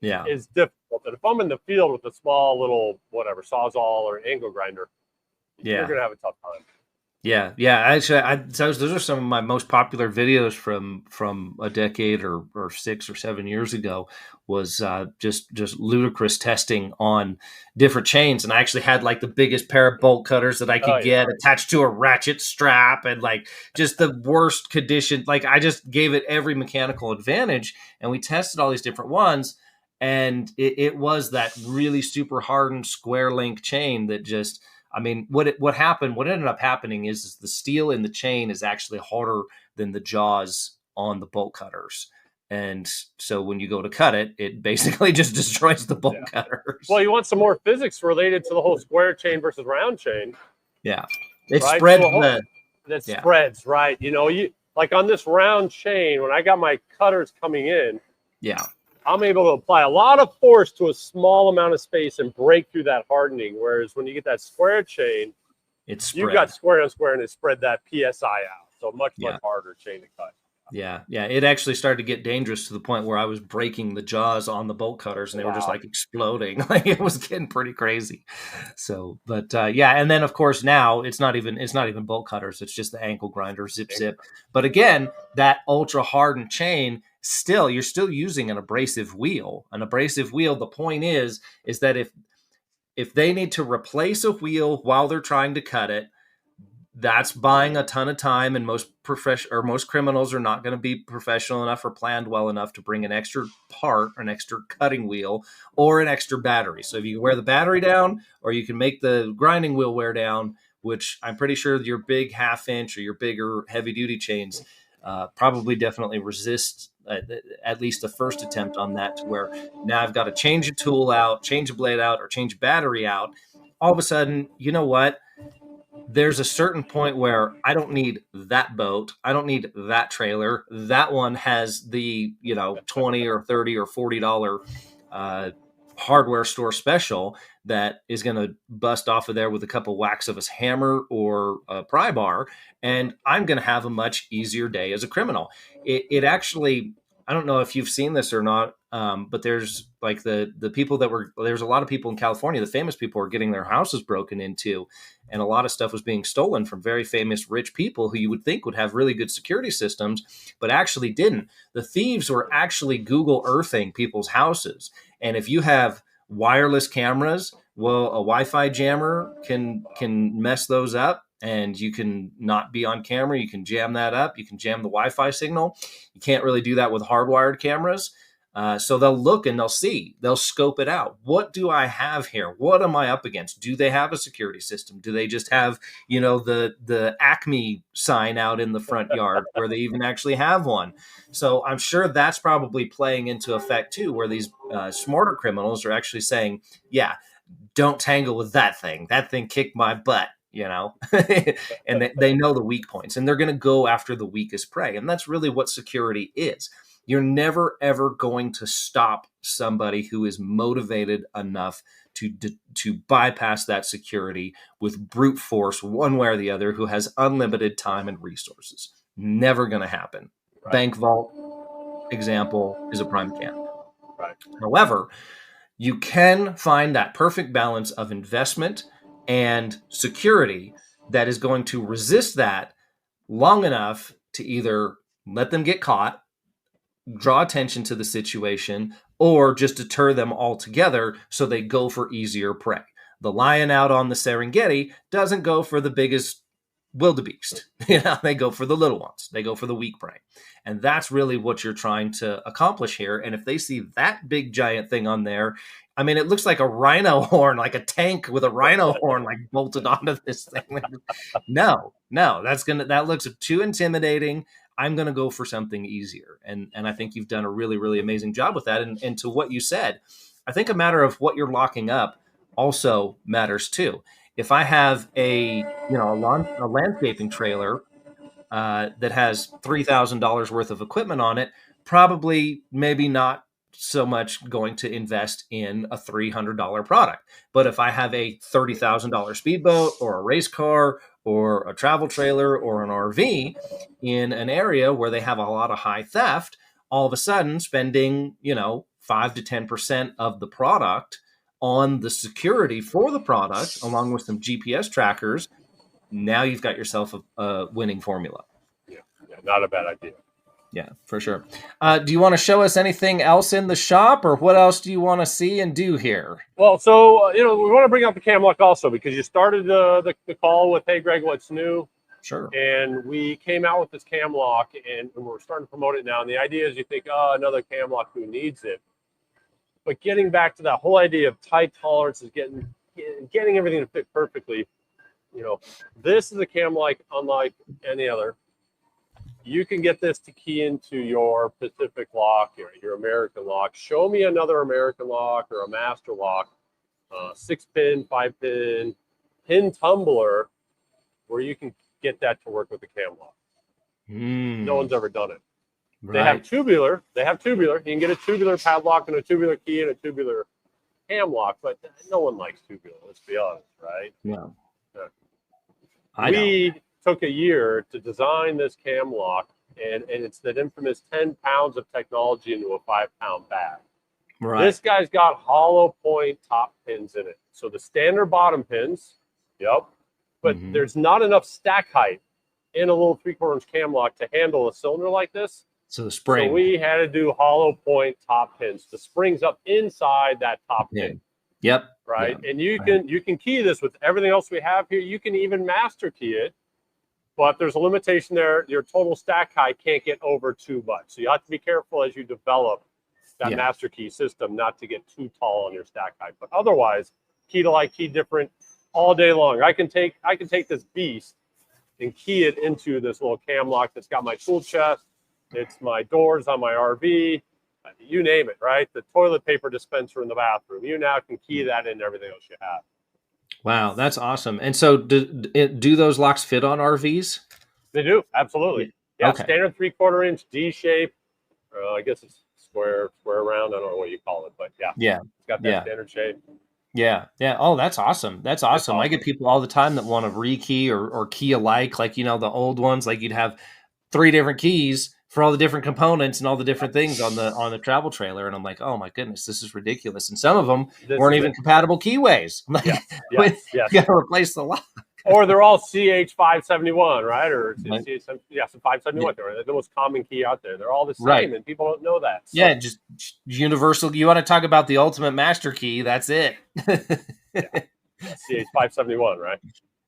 is difficult. And if I'm in the field with a small little sawzall or an angle grinder, you're going to have a tough time. Yeah. Actually, those are some of my most popular videos from a decade or 6 or 7 years ago. Was just ludicrous testing on different chains, and I actually had like the biggest pair of bolt cutters that I could get attached to a ratchet strap, and like just the worst condition. Like I just gave it every mechanical advantage, and we tested all these different ones, and it was that really super hardened square link chain that just. I mean, what ended up happening is the steel in the chain is actually harder than the jaws on the bolt cutters. And so when you go to cut it, it basically just destroys the bolt cutters. Well, you want some more physics related to the whole square chain versus round chain. Yeah. It spreads spreads, right? You like on this round chain, when I got my cutters coming in, I'm able to apply a lot of force to a small amount of space and break through that hardening. Whereas when you get that square chain, you've got square on square and it spread that PSI out. So much harder chain to cut. Yeah. It actually started to get dangerous to the point where I was breaking the jaws on the bolt cutters and they were just like exploding. Like it was getting pretty crazy. So, but and then of course now it's not even bolt cutters. It's just the ankle grinder, zip. But again, that ultra hardened chain. You're still using an abrasive wheel. An abrasive wheel, the point is that if they need to replace a wheel while they're trying to cut it, that's buying a ton of time, and most criminals are not going to be professional enough or planned well enough to bring an extra part, an extra cutting wheel, or an extra battery. So if you can wear the battery down, or you can make the grinding wheel wear down, which I'm pretty sure your big 1/2 inch or your bigger heavy duty chains probably definitely resist at least the first attempt on that, to where now I've got to change a tool out, change a blade out, or change a battery out. All of a sudden, you know what? There's a certain point where I don't need that boat. I don't need that trailer. That one has the, $20 or $30 or $40 hardware store special that is going to bust off of there with a couple whacks of a hammer or a pry bar, and I'm going to have a much easier day as a criminal. It actually, I don't know if you've seen this or not, but there's like the people there's a lot of people in California, the famous people are getting their houses broken into, and a lot of stuff was being stolen from very famous rich people who you would think would have really good security systems, but actually didn't. The thieves were actually Google Earthing people's houses. And if you have wireless cameras, well, a Wi-Fi jammer can mess those up, and you can not be on camera. You can jam that up. You can jam the Wi-Fi signal. You can't really do that with hardwired cameras. So they'll look and they'll see, they'll scope it out. What do I have here? What am I up against? Do they have a security system? Do they just have, the Acme sign out in the front yard where they even actually have one? So I'm sure that's probably playing into effect too, where these smarter criminals are actually saying, yeah, don't tangle with that thing. That thing kicked my butt, and they know the weak points, and they're going to go after the weakest prey. And that's really what security is. You're never, ever going to stop somebody who is motivated enough to bypass that security with brute force one way or the other, who has unlimited time and resources. Never going to happen. Right. Bank vault example is a prime candidate. Right. However, you can find that perfect balance of investment and security that is going to resist that long enough to either let them get caught, draw attention to the situation, or just deter them altogether so they go for easier prey. The lion out on the Serengeti doesn't go for the biggest wildebeest. They go for the little ones. They go for the weak prey. And that's really what you're trying to accomplish here. And if they see that big giant thing on there, I mean, it looks like a rhino horn, like a tank with a rhino horn, like bolted onto this thing. No, that looks too intimidating. I'm going to go for something easier. And I think you've done a really, really amazing job with that. And to what you said, I think a matter of what you're locking up also matters too. If I have a landscaping trailer that has $3,000 worth of equipment on it, probably maybe not so much going to invest in a $300 product. But if I have a $30,000 speedboat or a race car or a travel trailer or an RV in an area where they have a lot of high theft, all of a sudden spending, 5 to 10% of the product on the security for the product, along with some GPS trackers, now you've got yourself a winning formula. Yeah, not a bad idea. Yeah, for sure. Do you want to show us anything else in the shop, or what else do you want to see and do here? Well, so, we want to bring up the PACLOCK also, because you started the call with, hey, Greg, what's new? Sure. And we came out with this PACLOCK, and we're starting to promote it now. And the idea is you think, another PACLOCK, who needs it? But getting back to that whole idea of tight tolerances, getting everything to fit perfectly, this is a PACLOCK unlike any other. You can get this to key into your Pacific lock or your American lock. Show me another American lock or a master lock, 6-pin, 5-pin, pin tumbler, where you can get that to work with the PACLOCK. No one's ever done it. Right. They have tubular. You can get a tubular padlock and a tubular key and a tubular PACLOCK, but no one likes tubular. Let's be honest, right? Yeah. We took a year to design this PACLOCK, and it's that infamous 10 pounds of technology into a 5-pound bag. Right. This guy's got hollow point top pins in it. So the standard bottom pins, but there's not enough stack height in a little 3/4 inch PACLOCK to handle a cylinder like this. So the spring. So we had to do hollow point top pins. The spring's up inside that top pin. Yep. Right. Yeah. And you can key this with everything else we have here. You can even master key it but there's a limitation there. Your total stack height can't get over too much. So you have to be careful as you develop that master key system not to get too tall on your stack height. But otherwise, key to light, key different all day long. I can take this beast and key it into this little cam lock that's got my tool chest. It's my doors on my RV. You name it, right? The toilet paper dispenser in the bathroom. You now can key that into everything else you have. Wow, that's awesome. And so do those locks fit on RVs? They do, absolutely. Yeah, okay. Standard 3/4 inch D shape. I guess it's square round. I don't know what you call it, but yeah, it's got that standard shape. Yeah. Oh, that's awesome. That's awesome. I get people all the time that want to rekey or key alike, like the old ones. Like you'd have 3 different keys for all the different components and all the different things on the travel trailer, and I'm like, oh my goodness, this is ridiculous. And some of them weren't even compatible keyways. I'm like, you got to replace the lock. Or they're all CH571, right? Or so 571. They're the most common key out there. They're all the same, and people don't know that. So. Yeah, just universal. You want to talk about the ultimate master key? That's it. CH571, right?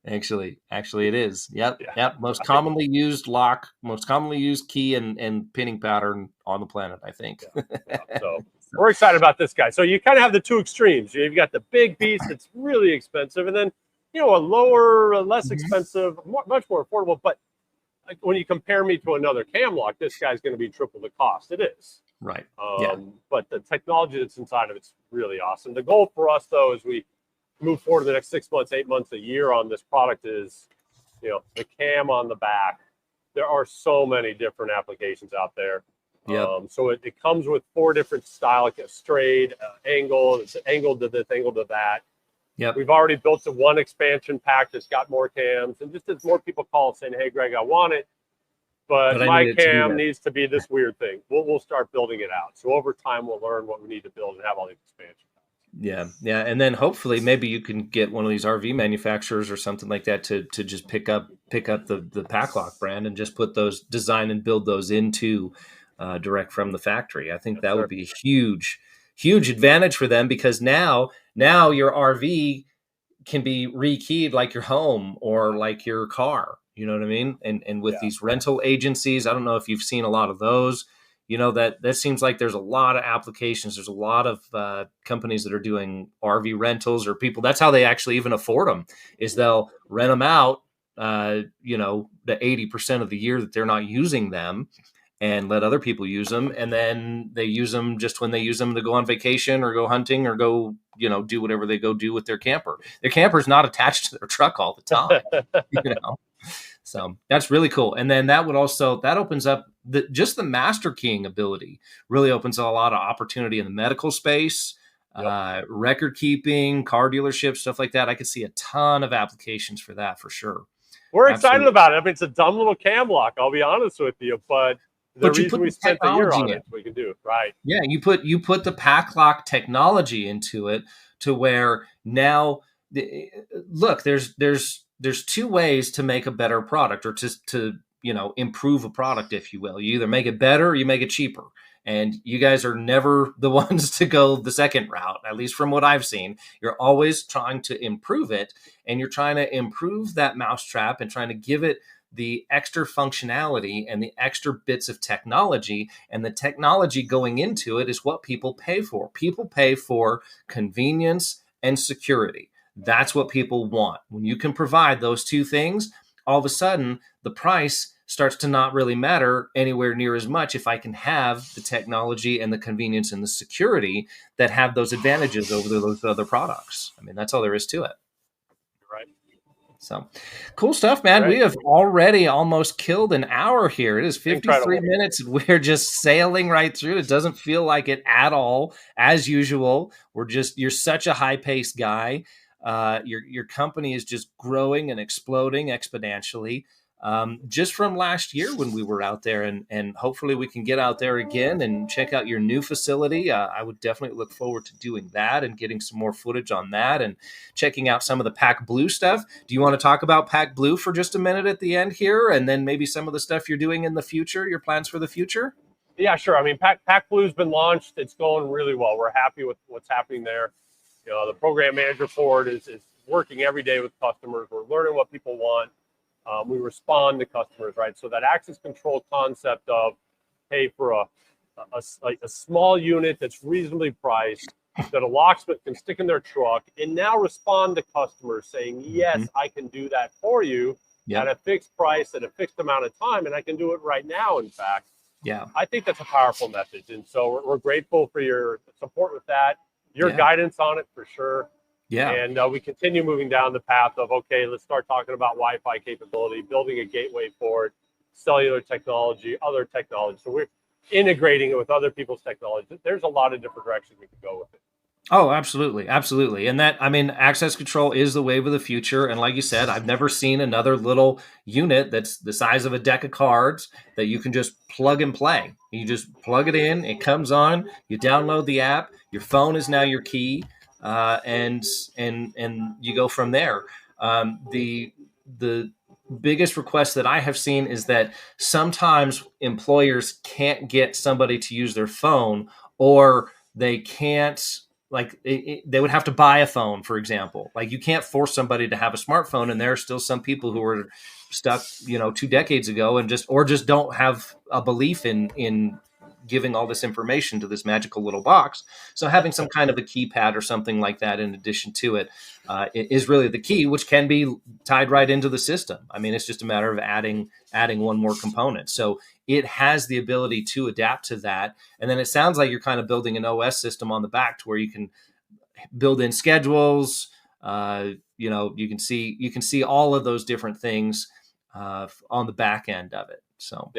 Actually, it is. Yep. Most commonly used lock, most commonly used key and pinning pattern on the planet, I think. So we're excited about this guy. So you kind of have the two extremes. You've got the big beast that's really expensive, and then a lower, less expensive, much more affordable. But when you compare me to another cam lock, this guy's going to be triple the cost. It is. Right. But the technology that's inside of it's really awesome. The goal for us, though, as we move forward the next 6 months, 8 months, a year on this product is, the cam on the back. There are so many different applications out there. So it comes with 4 different style, like a straight, angle, it's angled to this, angled to that. Yep. We've already built the 1 expansion pack that's got more cams. And just as more people call saying, hey, Greg, I want it, but my cam needs to be this weird thing. We'll start building it out. So over time, we'll learn what we need to build and have all these expansion packs. Yeah. And then hopefully maybe you can get one of these RV manufacturers or something like that to just pick up the PACLOCK brand and just put those, design and build those into direct from the factory. I think that would be a huge advantage for them, because now your RV can be rekeyed like your home or like your car. You know what I mean? And with these rental agencies, I don't know if you've seen a lot of those. That seems like there's a lot of applications. There's a lot of companies that are doing RV rentals, or people. That's how they actually even afford them, is they'll rent them out, the 80% of the year that they're not using them, and let other people use them. And then they use them just when they use them to go on vacation or go hunting or go, do whatever they go do with their camper. Their camper's not attached to their truck all the time, So that's really cool. And then that opens up just the master keying ability really opens a lot of opportunity in the medical space, record keeping, car dealerships, stuff like that. I could see a ton of applications for that for sure. We're excited about it. I mean, it's a dumb little cam lock, I'll be honest with you, but the reason we spent the year on it, we can do it, right? Yeah, you put the PACLOCK technology into it to where now, look, there's 2 ways to make a better product, or to improve a product, if you will. You either make it better or you make it cheaper. And you guys are never the ones to go the second route, at least from what I've seen. You're always trying to improve it, and you're trying to improve that mousetrap and trying to give it the extra functionality and the extra bits of technology. And the technology going into it is what people pay for. People pay for convenience and security. That's what people want. When you can provide those 2 things, all of a sudden the price starts to not really matter anywhere near as much if I can have the technology and the convenience and the security that have those advantages over those other products. I mean, that's all there is to it. Right. So cool stuff, man. Right. We have already almost killed an hour here. It is 53 minutes. We're just sailing right through. It doesn't feel like it at all. As usual, you're such a high-paced guy. Your company is just growing and exploding exponentially. Just from last year when we were out there, and hopefully we can get out there again and check out your new facility. I would definitely look forward to doing that and getting some more footage on that and checking out some of the PAC-BLU stuff. Do you want to talk about PAC-BLU for just a minute at the end here, and then maybe some of the stuff you're doing in the future, your plans for the future? Yeah, sure. I mean, PAC-BLU has been launched. It's going really well. We're happy with what's happening there. The program manager for it is working every day with customers. We're learning what people want. We respond to customers, right? So that access control concept of, hey, for a small unit that's reasonably priced, that a locksmith can stick in their truck and now respond to customers saying, yes, I can do that for you at a fixed price at a fixed amount of time, and I can do it right now, in fact. Yeah. I think that's a powerful message. And so we're grateful for your support with that, your guidance on it for sure. Yeah. And we continue moving down the path of, okay, let's start talking about Wi-Fi capability, building a gateway for it, cellular technology, other technology. So we're integrating it with other people's technology. There's a lot of different directions we can go with it. Oh, absolutely. Absolutely. And that, I mean, access control is the wave of the future. And like you said, I've never seen another little unit that's the size of a deck of cards that you can just plug and play. You just plug it in, it comes on, you download the app, your phone is now your key, and you go from there. The biggest request that I have seen is that sometimes employers can't get somebody to use their phone, or they can't, like they would have to buy a phone, for example. Like you can't force somebody to have a smartphone, and there are still some people who are stuck, 2 decades ago and just don't have a belief in giving all this information to this magical little box. So having some kind of a keypad or something like that in addition to it is really the key, which can be tied right into the system. I mean, it's just a matter of adding one more component. So it has the ability to adapt to that. And then it sounds like you're kind of building an OS system on the back to where you can build in schedules. You can see all of those different things on the back end of it. So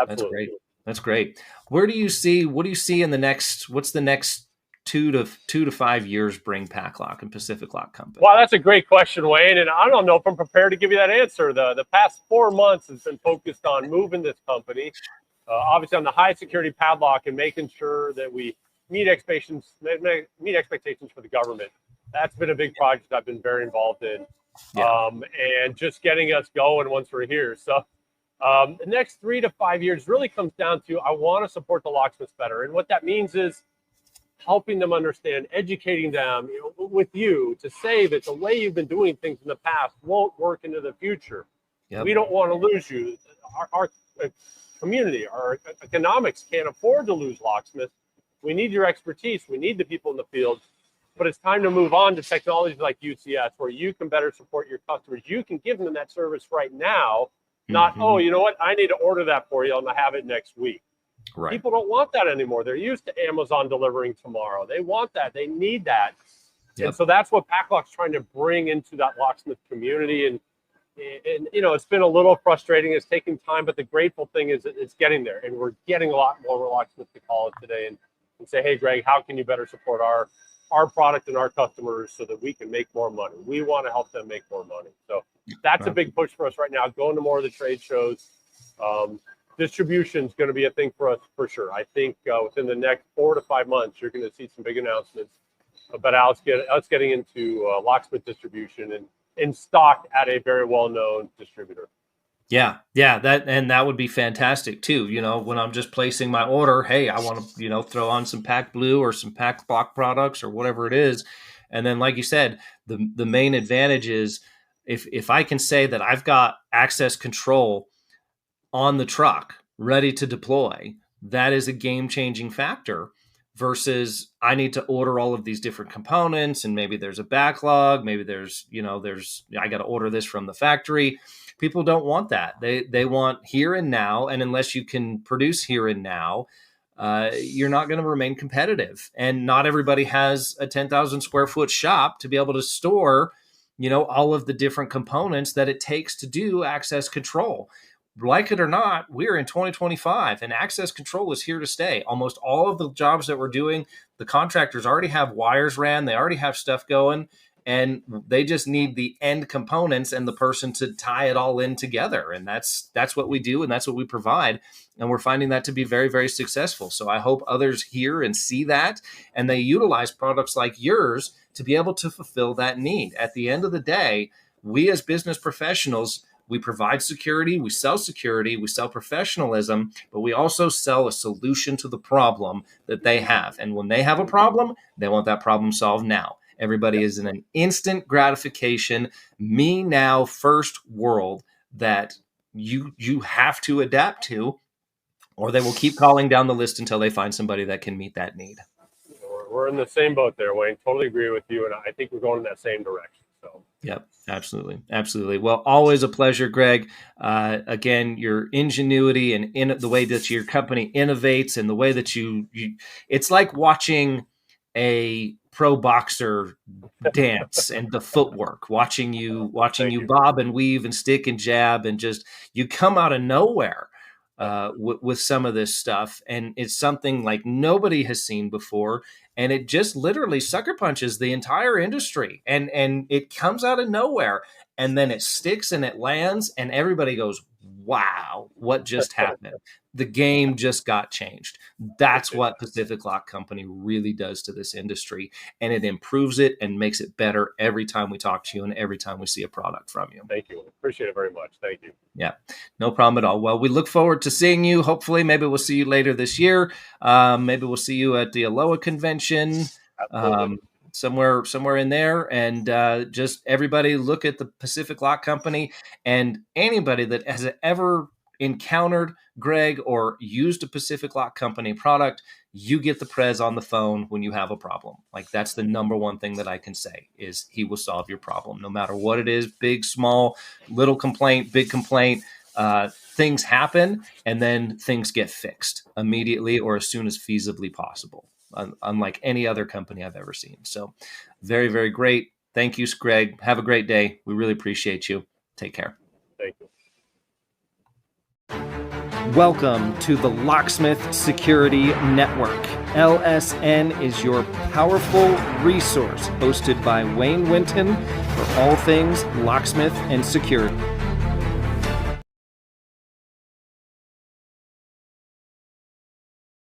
that's great. That's great. What do you see in the next, what's the next 2 to 5 years bring PACLOCK and Pacific Lock Company? Well, that's a great question, Wayne. And I don't know if I'm prepared to give you that answer. The past 4 months has been focused on moving this company, obviously on the high security padlock, and making sure that we meet expectations for the government. That's been a big project I've been very involved in. And just getting us going once we're here. So the next 3 to 5 years really comes down to, I want to support the locksmiths better. And what that means is helping them understand, educating them with you to say that the way you've been doing things in the past won't work into the future. We don't want to lose you. Our community, our economics can't afford to lose locksmiths. We need your expertise. We need the people in the field. But it's time to move on to technologies like UCS, where you can better support your customers. You can give them that service right now. Not, oh, you know what? I need to order that for you. I'm going to have it next week. Right. People don't want that anymore. They're used to Amazon delivering tomorrow. They want that. They need that. And so that's what PACLOCK's trying to bring into that locksmith community. And it's been a little frustrating. It's taking time, but the grateful thing is it's getting there. And we're getting a lot more locksmiths to call us today and say, hey, Greg, how can you better support our product and our customers so that we can make more money? We want to help them make more money. So that's a big push for us right now, going to more of the trade shows. Distribution is going to be a thing for us for sure. I think within the next 4 to 5 months, you're going to see some big announcements about us getting into locksmith distribution and in stock at a very well-known distributor. Yeah, that would be fantastic too. When I'm just placing my order, hey, I want to, throw on some PAC-BLU or some PACLOCK products or whatever it is. And then, like you said, the main advantage is if I can say that I've got access control on the truck ready to deploy, that is a game-changing factor versus I need to order all of these different components and maybe there's a backlog, maybe there's I got to order this from the factory. People don't want that. They want here and now, and unless you can produce here and now, you're not going to remain competitive. And not everybody has a 10,000 square foot shop to be able to store, all of the different components that it takes to do access control. Like it or not, we're in 2025 and access control is here to stay. Almost all of the jobs that we're doing, the contractors already have wires ran, they already have stuff going, and they just need the end components and the person to tie it all in together. And that's what we do, and that's what we provide. And we're finding that to be very, very successful. So I hope others hear and see that, and they utilize products like yours to be able to fulfill that need. At the end of the day, we as business professionals, we provide security, we sell professionalism, but we also sell a solution to the problem that they have. And when they have a problem, they want that problem solved now. Everybody is in an instant gratification, me now first world that you have to adapt to, or they will keep calling down the list until they find somebody that can meet that need. We're in the same boat there, Wayne. Totally agree with you, and I think we're going in that same direction. So. Yep, absolutely, absolutely. Well, always a pleasure, Greg. Again, your ingenuity and the way that your company innovates, and the way that you it's like watching a pro boxer dance and the footwork, watching you bob and weave and stick and jab, and just you come out of nowhere with some of this stuff, and it's something like nobody has seen before, and it just literally sucker punches the entire industry, and it comes out of nowhere, and then it sticks and it lands, and everybody goes, wow, what just happened? The game just got changed. That's what PACLOCK Company really does to this industry, and it improves it and makes it better every time we talk to you and every time we see a product from you. Thank you. Appreciate it very much. Thank you. Yeah, no problem at all. Well, we look forward to seeing you. Hopefully, maybe we'll see you later this year. Maybe we'll see you at the Aloha convention. Somewhere in there, and just everybody look at the PACLOCK Company, and anybody that has ever encountered Greg or used a PACLOCK Company product, you get the Prez on the phone when you have a problem. Like, that's the number one thing that I can say, is he will solve your problem, no matter what it is, big, small, little complaint, big complaint. Things happen, and then things get fixed immediately or as soon as feasibly possible, unlike any other company I've ever seen. So very, very great. Thank you, Greg. Have a great day. We really appreciate you. Take care. Thank you. Welcome to the Locksmith Security Network. LSN is your powerful resource, hosted by Wayne Winton for all things locksmith and security.